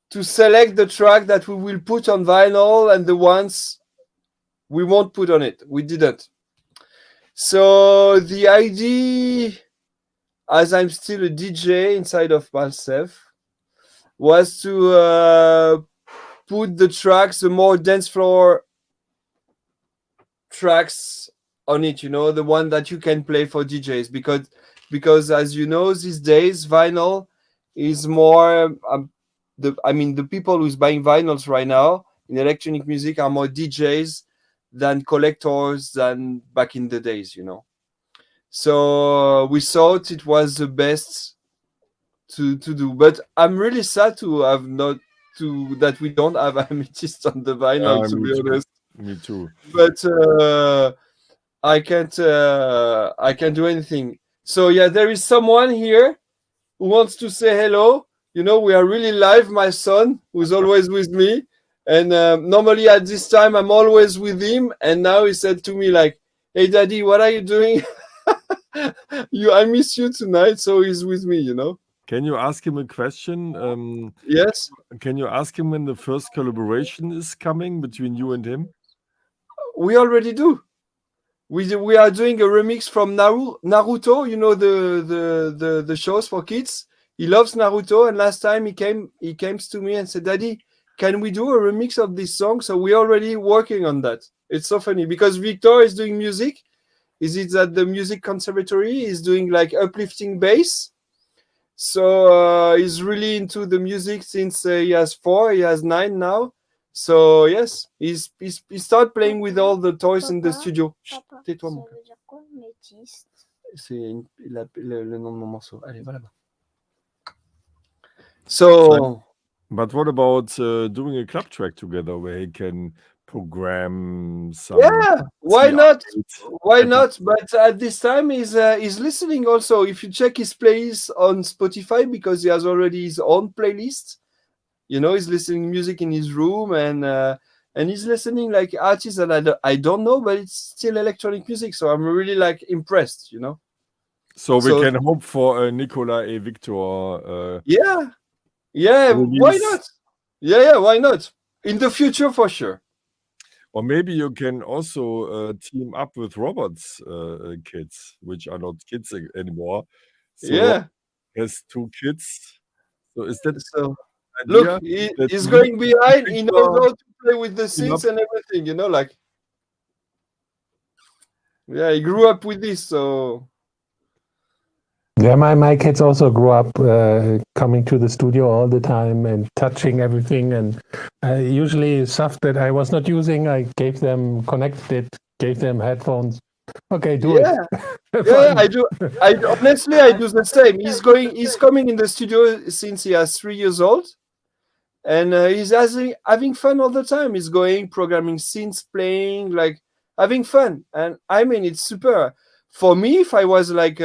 to select the track that we will put on vinyl and the ones we won't put on it. We didn't. So the idea, as I'm still a DJ inside of Masseyeff, was to put the tracks, the more dance floor tracks on it, you know, the one that you can play for DJs, because as you know, these days vinyl is more the people who's buying vinyls right now in electronic music are more DJs than collectors than back in the days, you know. So we thought it was the best to do, but I'm really sad to have that we don't have Amethyst on the vinyl, to be honest. Me too. But I can't do anything. So yeah, there is someone here who wants to say hello. You know, we are really live. My son, who's always with me, and normally at this time I'm always with him. And now he said to me like, "Hey, Daddy, what are you doing? I miss you tonight." So he's with me, you know. Can you ask him a question? Yes. Can you ask him when the first collaboration is coming between you and him? We already do. We are doing a remix from Naruto. You know the shows for kids. He loves Naruto, and last time he came to me and said, "Daddy, can we do a remix of this song?" So we're already working on that. It's so funny because Victor is doing music. Is it at the music conservatory? He's doing like uplifting bass. So he's really into the music since he has 4. He has 9 now. So yes, he started playing with all the toys in the studio. Papa, tais-toi, mon gars. Ça veut dire quoi, métiste? C'est le nom de mon morceau. Allez, va là-bas. So, but what about doing a club track together where he can program some? Yeah, why not? Why not? But at this time, he's listening also. If you check his playlist on Spotify, because he has already his own playlist, you know, he's listening music in his room, and he's listening like artists that I don't know, but it's still electronic music. So I'm really like impressed, you know. So we can hope for Nicola and Victor. Yeah, why not? Yeah, why not? In the future, for sure. Or maybe you can also team up with Robert's kids, which are not kids anymore. So Robert Yeah. has 2 kids. So is that So an look, idea that he's you going behind. pick He knows your how to play with the team up? synths and everything. You know, like yeah, he grew up with this. So Yeah, my kids also grew up coming to the studio all the time and touching everything. And usually stuff that I was not using, I gave them, connected it, gave them headphones. Okay, do yeah, it. yeah, Fun. I do. Honestly, I do the same. He's coming in the studio since he has 3 years old, and he's having fun all the time. He's going programming synths, playing, like having fun, and I mean it's super. For me, if I was like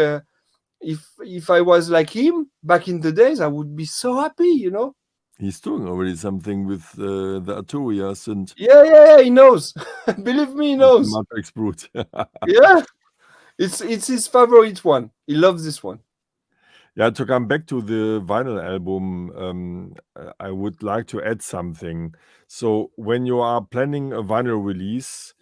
if I was like him back in the days, I would be so happy. You know. He's doing already something with the Arturia synth Yeah, he knows. Believe me, he with the knows. Matrix Brute. Yeah, it's his favorite one. He loves this one. Yeah, to come back to the vinyl album, I would like to add something. So when you are planning a vinyl release,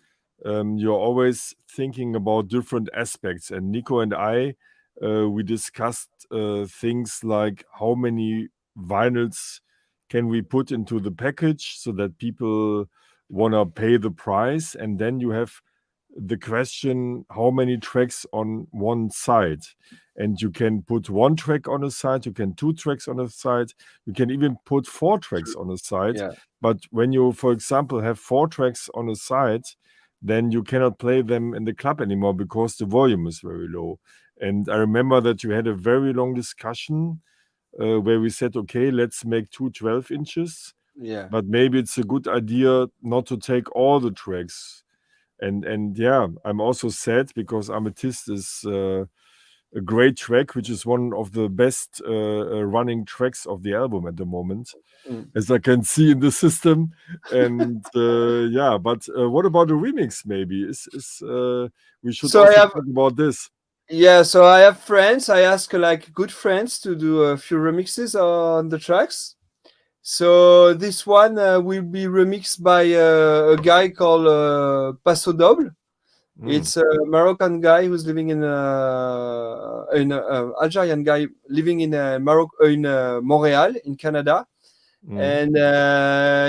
you're always thinking about different aspects. And Nico and I, we discussed things like how many vinyls can we put into the package so that people want to pay the price. And then you have the question, how many tracks on one side? And you can put 1 track on a side, you can 2 tracks on a side, you can even put 4 tracks on a side. Yeah. But when you, for example, have 4 tracks on a side, then you cannot play them in the club anymore because the volume is very low. And I remember that you had a very long discussion where we said, okay, let's make 2 12 inches, Yeah. but maybe it's a good idea not to take all the tracks. And yeah, I'm also sad because Amethyst is a great track, which is one of the best running tracks of the album at the moment, as I can see in the system. And yeah, but what about the remix? Maybe we should So also talk about this. Yeah, so I have friends. I ask like good friends to do a few remixes on the tracks. So this one will be remixed by a guy called Paso Doble. It's a Moroccan guy who's living in Algerian guy living in Montreal in Canada, and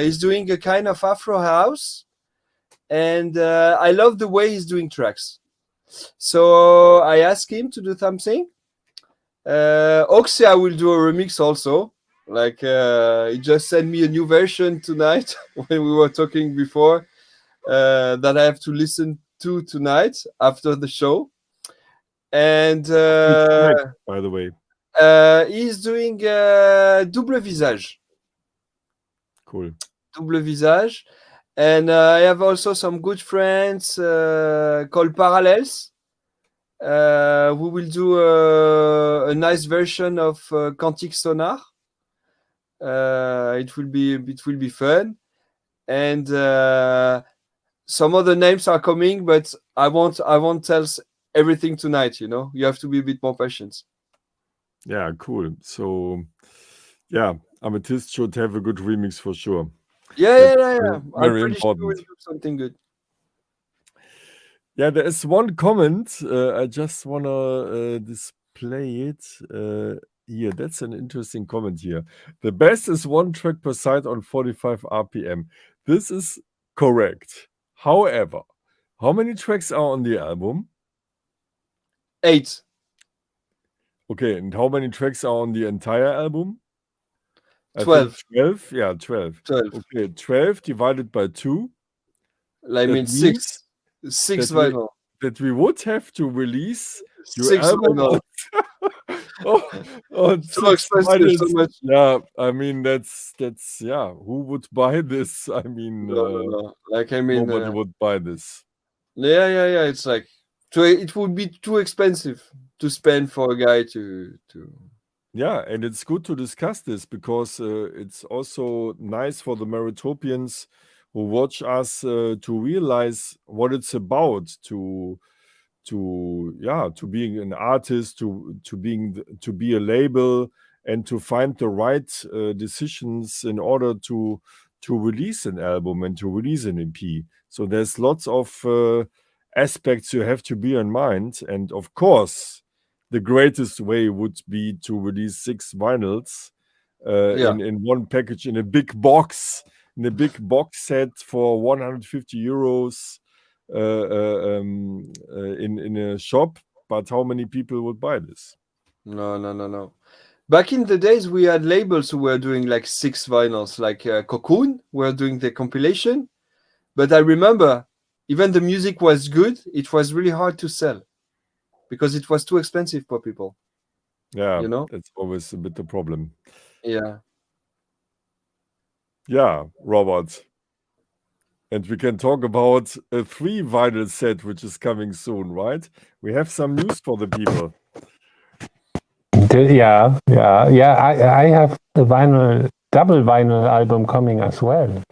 he's doing a kind of Afro house, and I love the way he's doing tracks. So I asked him to do something. Oxia will do a remix also. Like he just sent me a new version tonight when we were talking before that I have to listen to tonight after the show. And by the way, he's doing Double Visage. Cool. Double Visage. And I have also some good friends called Parallels. We will do a nice version of Quantique Sonar. It will be fun, and some other names are coming, but I won't tell everything tonight. You know, you have to be a bit more patient. Yeah, cool. So yeah, Amethyst should have a good remix for sure. Yeah. Very I'm pretty important. sure we'll do something good. Yeah, there is one comment. I just want to display it here. That's an interesting comment here. The best is 1 track per side on 45 RPM. This is correct. However, how many tracks are on the album? 8. Okay, and how many tracks are on the entire album? 12. I think 12. Yeah, 12. 12. Okay, 12 divided by 2. I mean That 6. 6 vinyl. That we would have to release your 6 album vinyl. on So expensive, vinyls. so much. Yeah, I mean that's yeah. Who would buy this? I mean, No. Like I mean, nobody would buy this. Yeah. It's like it would be too expensive to spend for a guy to. Yeah, and it's good to discuss this because it's also nice for the Marotopians who watch us to realize what it's about to being an artist, to be a label, and to find the right decisions in order to release an album and to release an EP. So there's lots of aspects you have to be in mind. And of course, the greatest way would be to release 6 vinyls in one package, in a big box set for 150 euros in a shop. But how many people would buy this? No. Back in the days, we had labels who were doing like 6 vinyls, like Cocoon were doing the compilation. But I remember, even the music was good, it was really hard to sell because it was too expensive for people. Yeah, you know? that's always a bit the problem. Yeah. Yeah, Robert. And we can talk about a 3 vinyl set, which is coming soon, right? We have some news for the people. Yeah. I have a double vinyl album coming as well.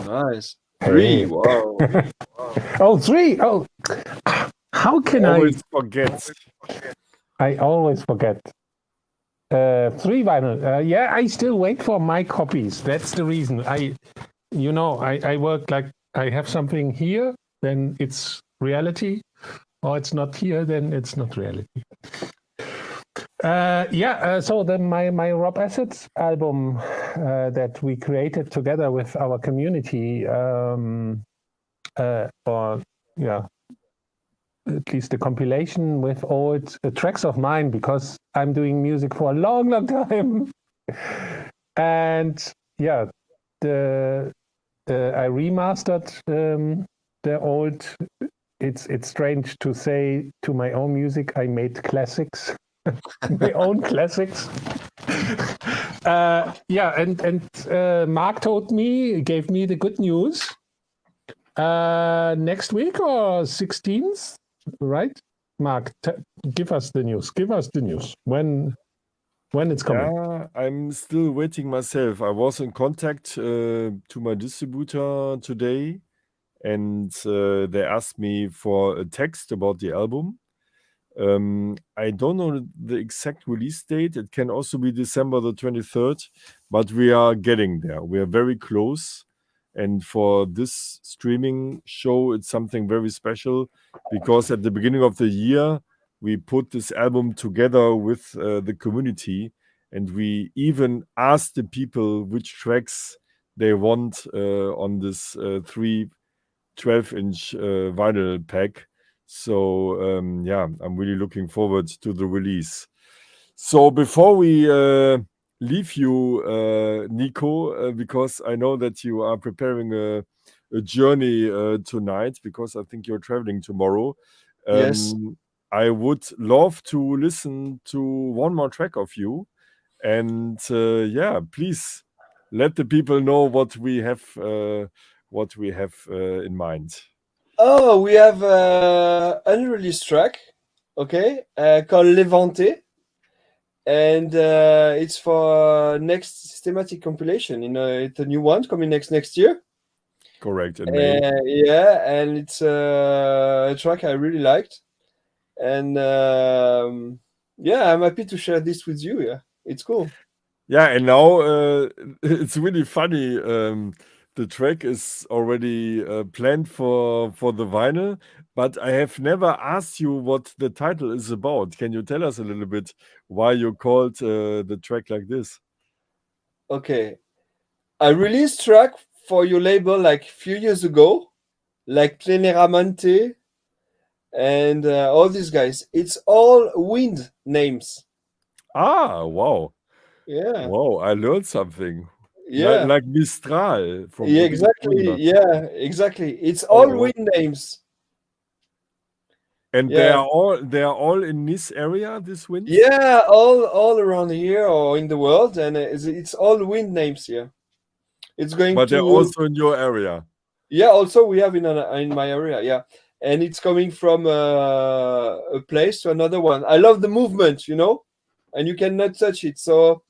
Nice. 3. Wow. Oh, 3. Oh, how can Always forget. I always forget. 3 vinyl. Yeah, I still wait for my copies. That's the reason. I work like I have something here, then it's reality, or it's not here, then it's not reality. So then my Rob Assets album that we created together with our community, at least a compilation with old tracks of mine, because I'm doing music for a long, long time. And yeah, I remastered the old. It's strange to say to my own music, I made classics, my own classics. Marc gave me the good news. Next week or 16th, right? Marc, give us the news. Give us the news. When it's coming. Yeah, I'm still waiting myself. I was in contact to my distributor today, and they asked me for a text about the album. I don't know the exact release date. It can also be December the 23rd, but we are getting there. We are very close. And for this streaming show, it's something very special, because at the beginning of the year, we put this album together with the community, and we even asked the people which tracks they want on this 3 12-inch vinyl pack. So I'm really looking forward to the release. So before we leave you, Nico, because I know that you are preparing a journey tonight, because I think you're traveling tomorrow. Yes. I would love to listen to one more track of you. And please let the people know what we have in mind. Oh, we have an unreleased track, okay, called Levante. And it's for next systematic compilation. It's a new one coming next year. Correct, in May. And it's a track I really liked. And I'm happy to share this with you. Yeah, it's cool. Yeah, and now it's really funny. The track is already planned for the vinyl, but I have never asked you what the title is about. Can you tell us a little bit why you called the track like this? Okay. I released track for your label like a few years ago, like Cleneramante and all these guys. It's all wind names. Ah, wow. Yeah. Wow, I learned something. Yeah. Like Mistral from Yeah, Ulrich exactly. Gründer. Yeah, exactly. It's all wind names. And Yeah. they are all in this area, these winds? Yeah, all around here or in the world, and it's all wind names here. It's going But to. they're also in your area. Yeah, also we have in my area. Yeah, and it's coming from a place to another one. I love the movement, and you cannot touch it. So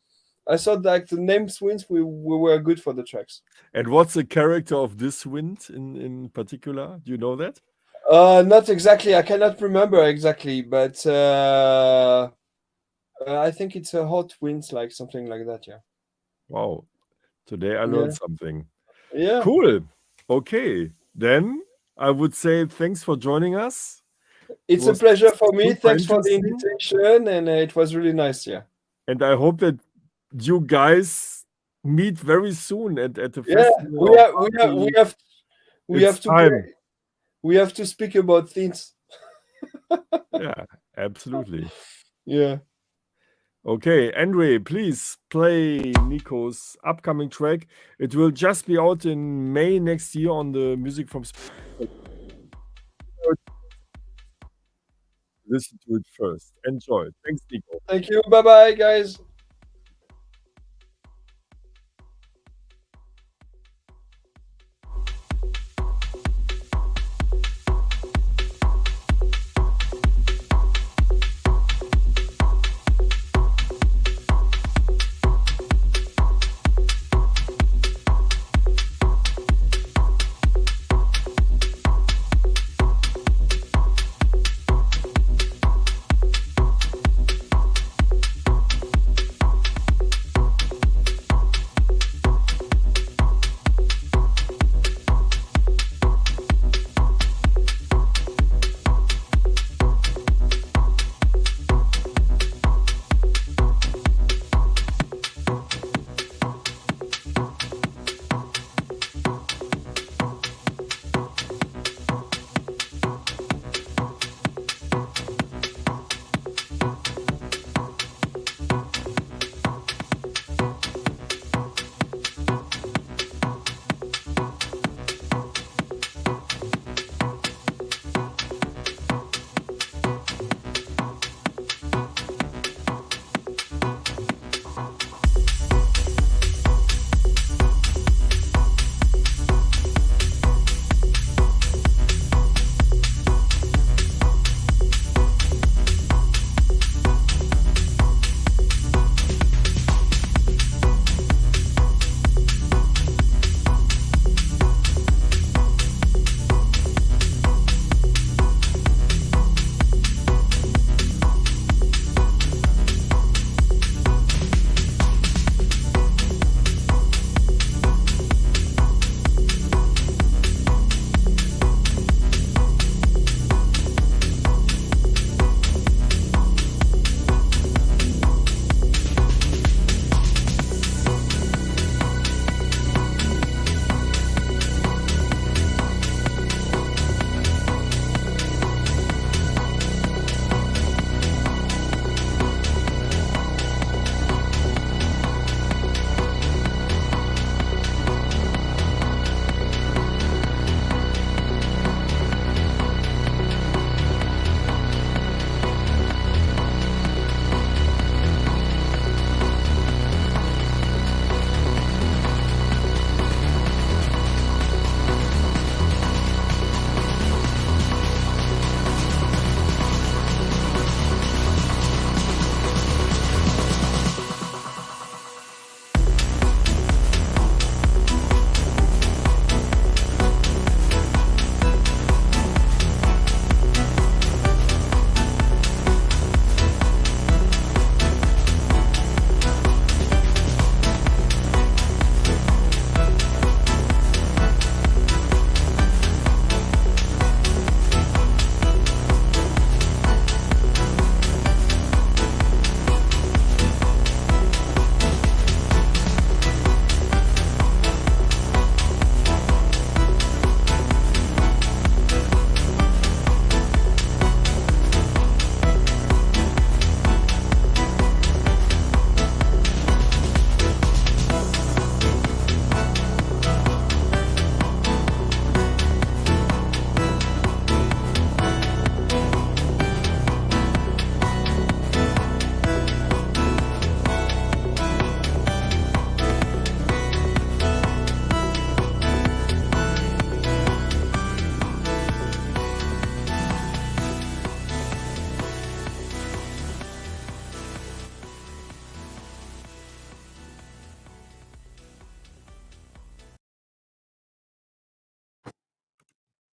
I thought like the names winds we were good for the tracks. And what's the character of this wind in particular? Do you know that? Not exactly. I cannot remember exactly, but I think it's a hot winds, like something like that. Yeah. Wow. Today I learned something. Yeah. Cool. Okay. Then I would say thanks for joining us. It's a was pleasure for me. super Thanks for the interesting. invitation, and it was really nice. Yeah. And I hope that you guys meet very soon at the Yeah, festival. we or have party. we have It's to time. play. We have to speak about things. Yeah, absolutely. Yeah. Okay, Andre, please play Nico's upcoming track. It will just be out in May next year on the Music from Spain. Listen to it first. Enjoy. Thanks, Nico. Thank you. Bye bye, guys.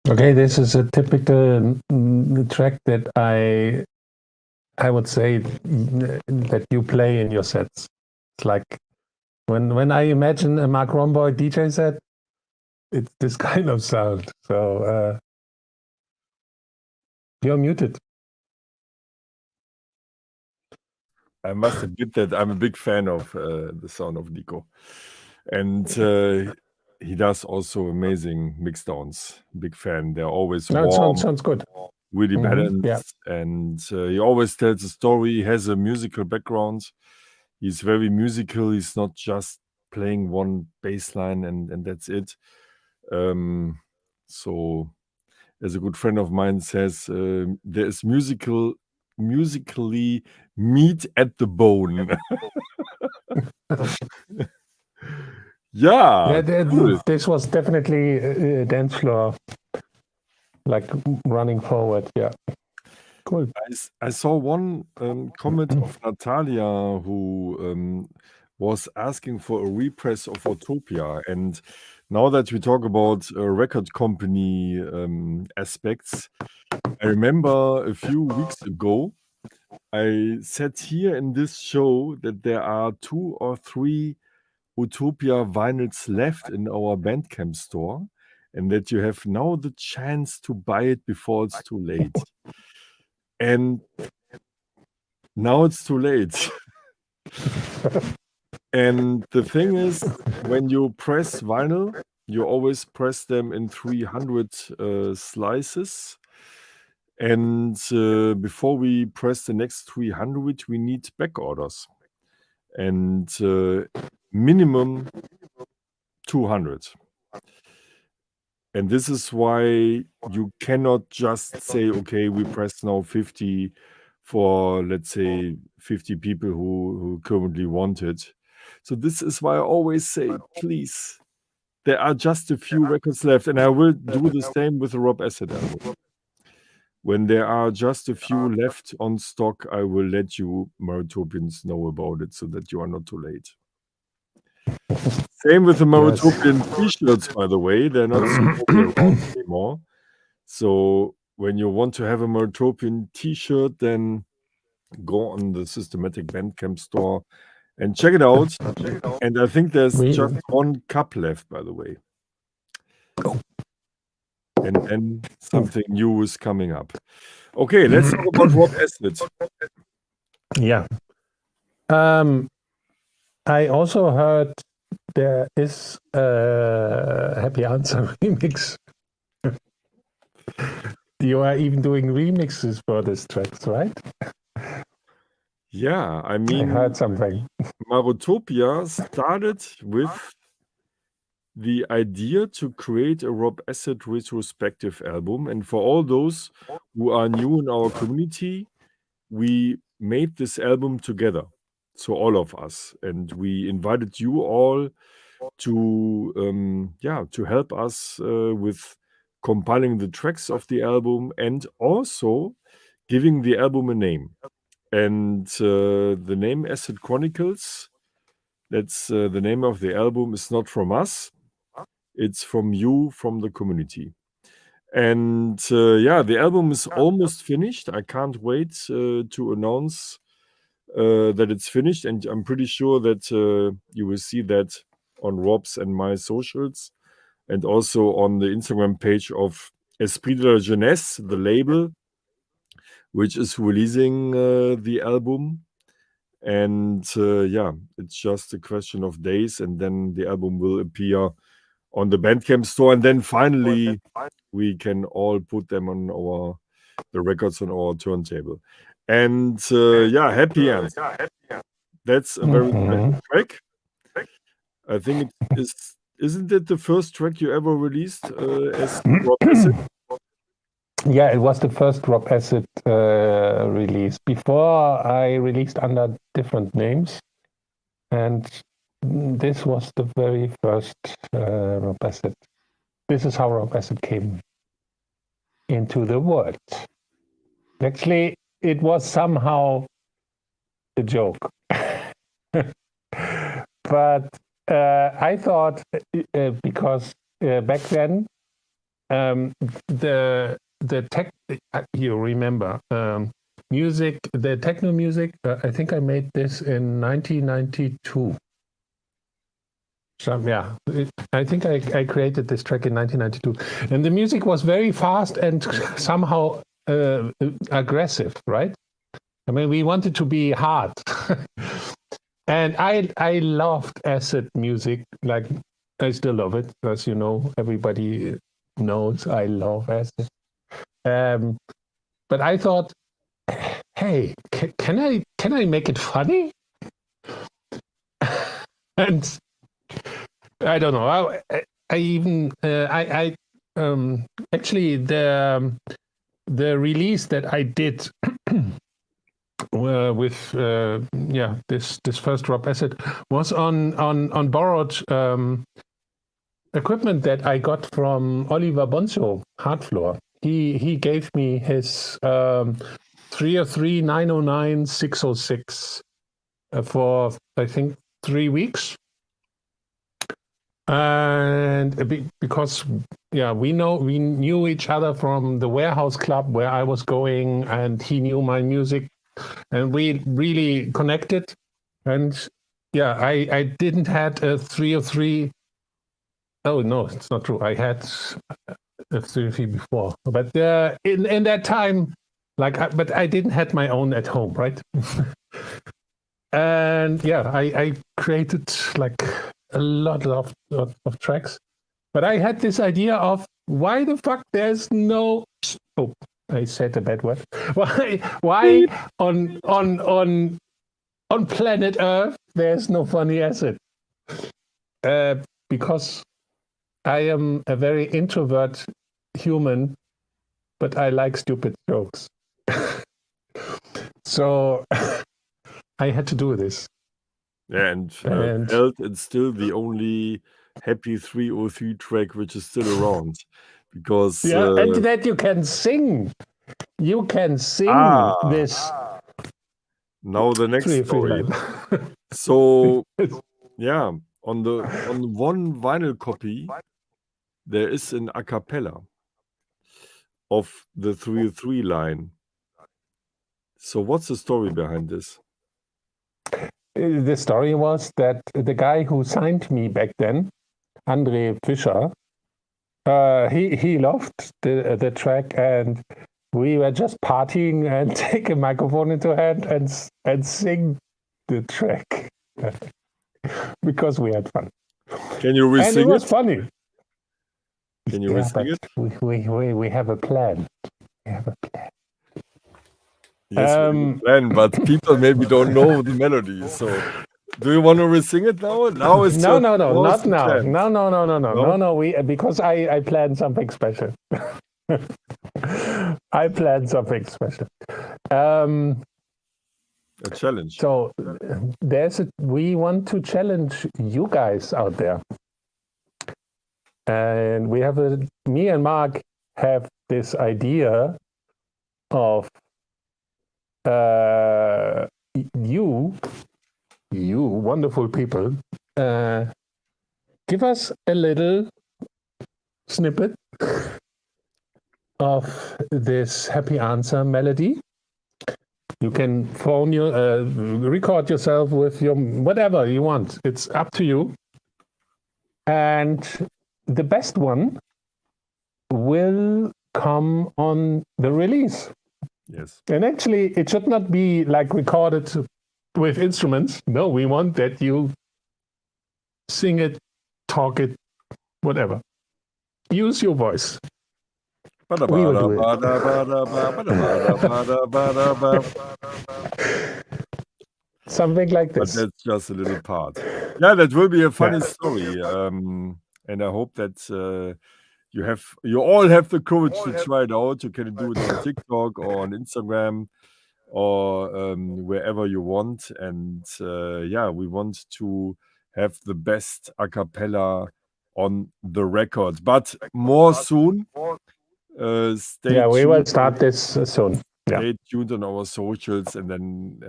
Okay, this is a typical track that I would say that you play in your sets. It's like when I imagine a Marc Romboy DJ set, it's this kind of sound. So you're muted. I must admit that I'm a big fan of the sound of Nico. And he does also amazing mixdowns. Big fan. They're always No, it warm, sounds good. really balanced. Yeah. And he always tells a story. He has a musical background. He's very musical. He's not just playing one bass line and that's it. So, as a good friend of mine says, there is musically meat at the bone. Yeah, cool. This was definitely a dance floor, like running forward. Yeah, cool. I saw one comment of Natalia who was asking for a repress of Utopia. And now that we talk about record company aspects, I remember a few weeks ago, I said here in this show that there are 2 or 3 Utopia vinyls left in our Bandcamp store, and that you have now the chance to buy it before it's too late. And now it's too late. And the thing is, when you press vinyl, you always press them in 300 slices. And before we press the next 300, we need back orders. And minimum 200. And this is why you cannot just say, okay, we press now 50 for, let's say, 50 people who currently want it. So this is why I always say, please, there are just a few records left. And I will do the same with the Rob Asset album. When there are just a few left on stock, I will let you Marotopians know about it so that you are not too late. Same with the Marotopian t-shirts, by the way. They're not so popular around anymore. So when you want to have a Marotopian t-shirt, then go on the Systematic Bandcamp store and check it out. And I think there's just one cup left, by the way. And then something new is coming up. Okay, let's talk about Rob Asset. Yeah. I also heard there is a Happy Answer remix. You are even doing remixes for these tracks, right? Yeah, I mean, I heard something. Marotopia started with the idea to create a Rob Asset retrospective album. And for all those who are new in our community, we made this album together. So all of us. And we invited you all to help us with compiling the tracks of the album and also giving the album a name. And the name Asset Chronicles, that's the name of the album, is not from us. It's from you, from the community. And the album is almost finished. I can't wait to announce that it's finished. And I'm pretty sure that you will see that on Rob's and my socials and also on the Instagram page of Esprit de la Jeunesse, the label, which is releasing the album. And it's just a question of days, and then the album will appear on the Bandcamp store, and then finally we can all put them on the records on our turntable. And Happy End. That's a very special track. I think it is. Isn't it the first track you ever released as Rob Asset? Yeah, it was the first Rob Asset release. Before I released under different names, and this was the very first Rob Asset. This is how Rob Asset came into the world. Actually, it was somehow a joke, but I thought because back then the tech, you remember, music, the techno music, I think I made this in 1992. I think I created this track in 1992, and the music was very fast and somehow aggressive, right? I mean, we wanted to be hard, and I loved acid music. Like, I still love it, as you know. Everybody knows I love acid. But I thought, hey, can I make it funny? And I don't know. I even actually the release that I did with this first drop acid was on borrowed equipment that I got from Oliver Bonzo, Hardfloor. He gave me his 303 909 606 for I think 3 weeks. And because we knew each other from the warehouse club where I was going, and he knew my music, and we really connected. And I didn't had a 303. Oh no, it's not true. I had a 303 before, but in that time, but I didn't had my own at home, right? And I created like a lot of tracks, but I had this idea of why the fuck there's no. Oh, I said a bad word. Why on planet Earth there's no funny acid? Because I am a very introvert human, but I like stupid jokes. So I had to do this. Yeah, and Held, it's still the only happy 303 track which is still around, because and that you can sing. You can sing this. Now the next story. So on one vinyl copy there is an a cappella of the 303 line. So what's the story behind this? The story was that the guy who signed me back then, Andre Fischer, he loved the track, and we were just partying and take a microphone into hand and sing the track because we had fun. Can you re-sing it? And it was funny. Can you re-sing it? We have a plan. We have a plan. Yes, plan, but people maybe don't know the melody. So, do you want to re-sing it now? Now is no, not now. No. Because I planned something special. I planned something special. A challenge. So we want to challenge you guys out there, and we have me and Marc have this idea of you wonderful people, give us a little snippet of this happy answer melody. You can record yourself with your whatever you want. It's up to you. And the best one will come on the release. Yes. And actually, it should not be like recorded with instruments. No, we want that you sing it, talk it, whatever. Use your voice. We will do it. Something like this. But that's just a little part. Yeah, that will be a funny story. And I hope that you all have the courage to try it out. You can do it on TikTok or on Instagram or wherever you want. And we want to have the best a cappella on the record. But more soon. Stay tuned. We will start this soon. Stay tuned on our socials, and then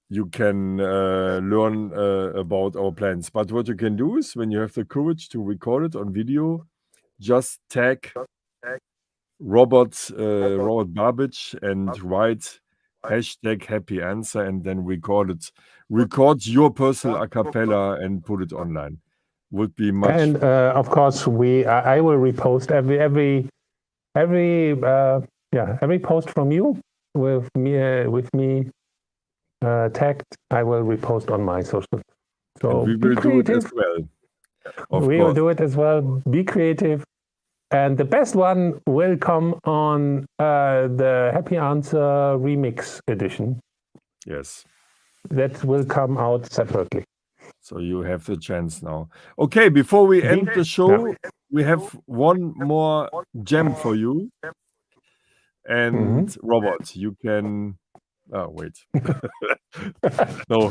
you can learn about our plans. But what you can do is, when you have the courage to record it on video, just tag Robert Barbich and write hashtag happy answer, and then record your personal a cappella and put it online. Would be much. And of course, I will repost every post from you with me tagged. I will repost on my social. So we will do it as well. We will do it as well. Be creative. And the best one will come on the Happy Answer Remix edition. Yes. That will come out separately. So you have the chance now. Okay, before we end the show, we have one more gem for you. And Robert, you can... Oh, wait. No.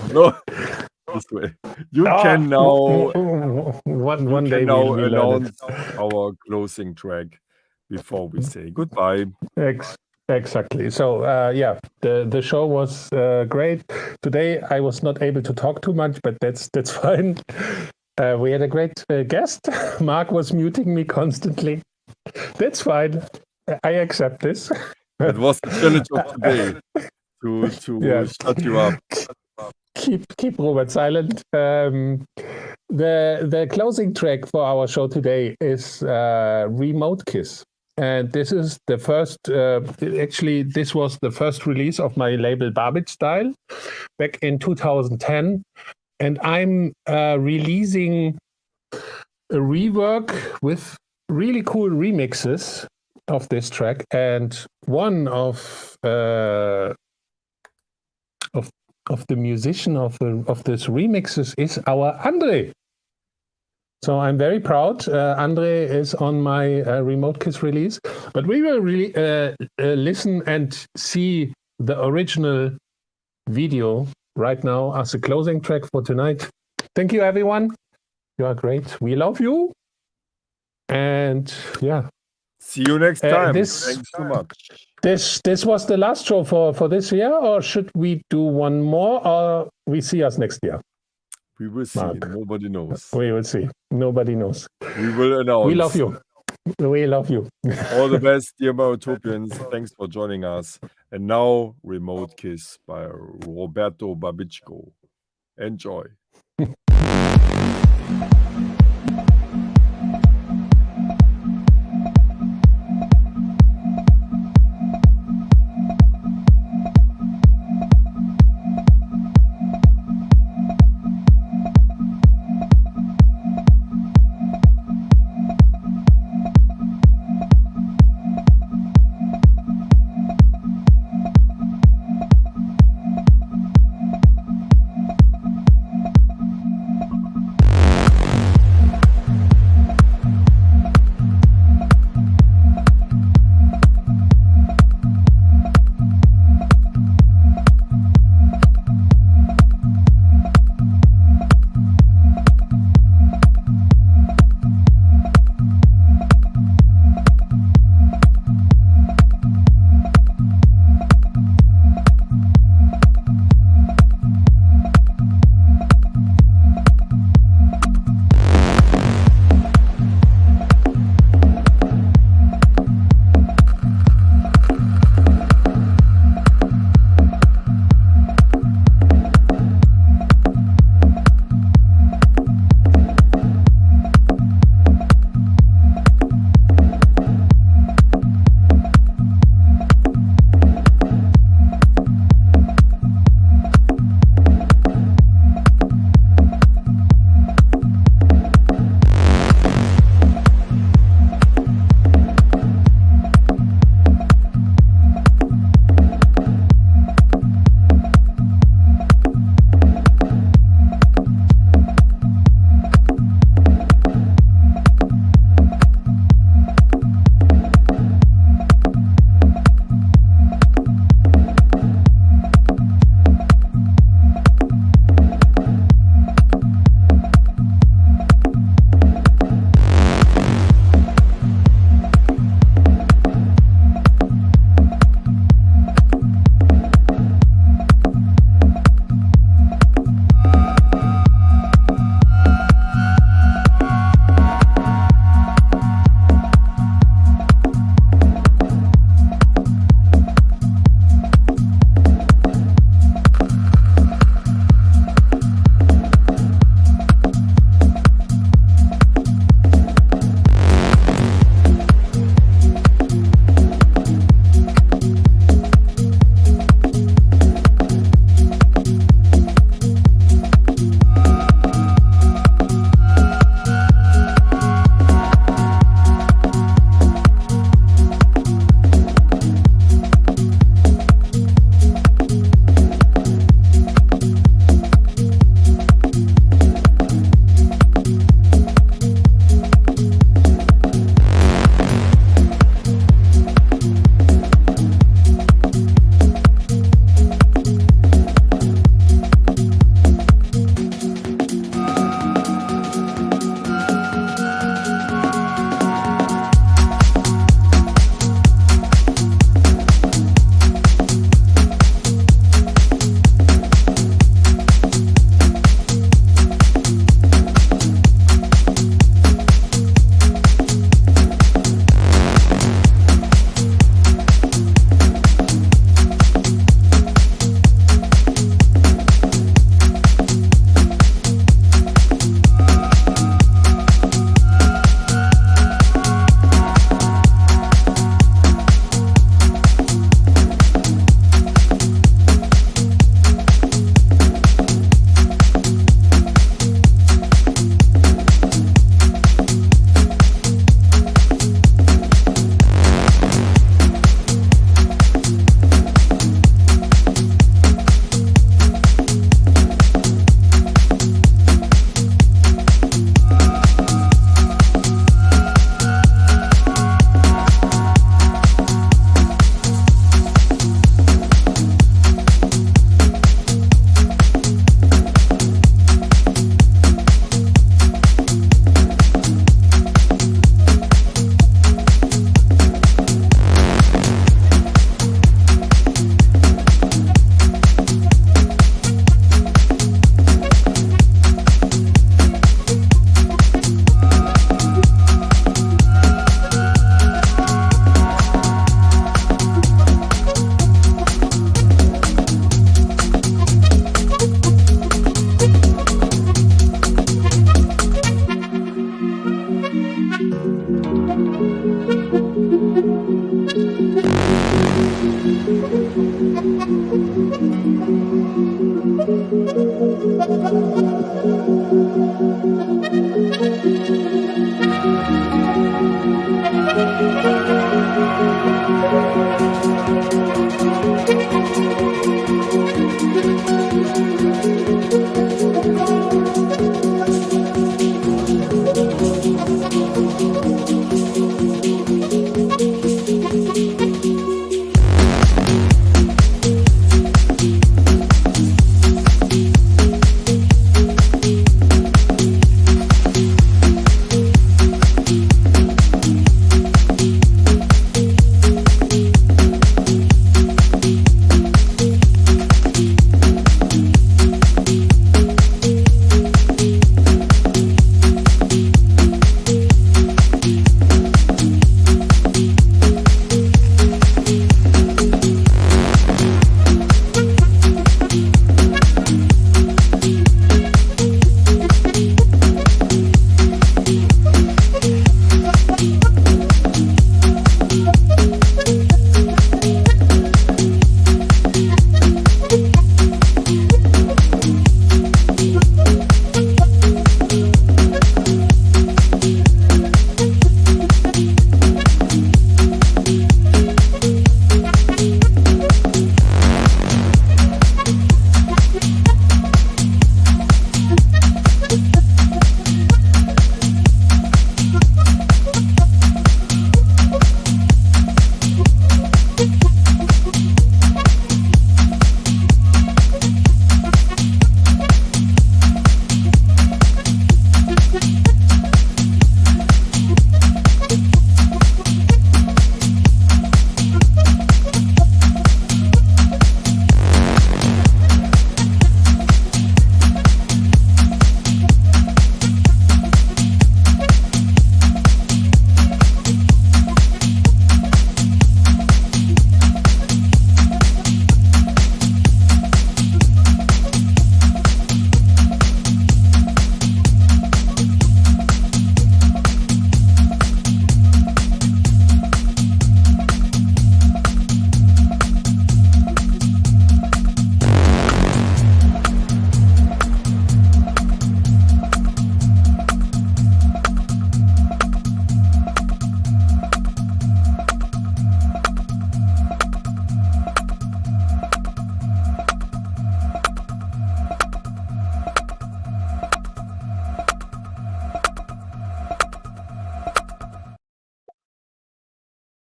This way. You can now one day now we'll announce our closing track before we say goodbye. Exactly. So the show was great. Today I was not able to talk too much, but that's fine. We had a great guest. Marc was muting me constantly. That's fine. I accept this. It was the challenge of today to shut you up. Keep Robert silent. The closing track for our show today is Remote Kiss. And this is the first, this was the first release of my label Barbage Style back in 2010. And I'm releasing a rework with really cool remixes of this track. And one of the musician of this remixes is our Andre. So I'm very proud. Andre is on my Remote Kiss release, but we will really listen and see the original video right now as a closing track for tonight. Thank you, everyone. You are great. We love you. And see you next time. Thanks so much. This was the last show for this year, or should we do one more, or we see us next year? We will see. Marc. Nobody knows. We will see. Nobody knows. We will announce. We love you. We love you. All the best, dear Marotopians. Thanks for joining us. And now, Remote Kiss by Roberto Babichko. Enjoy.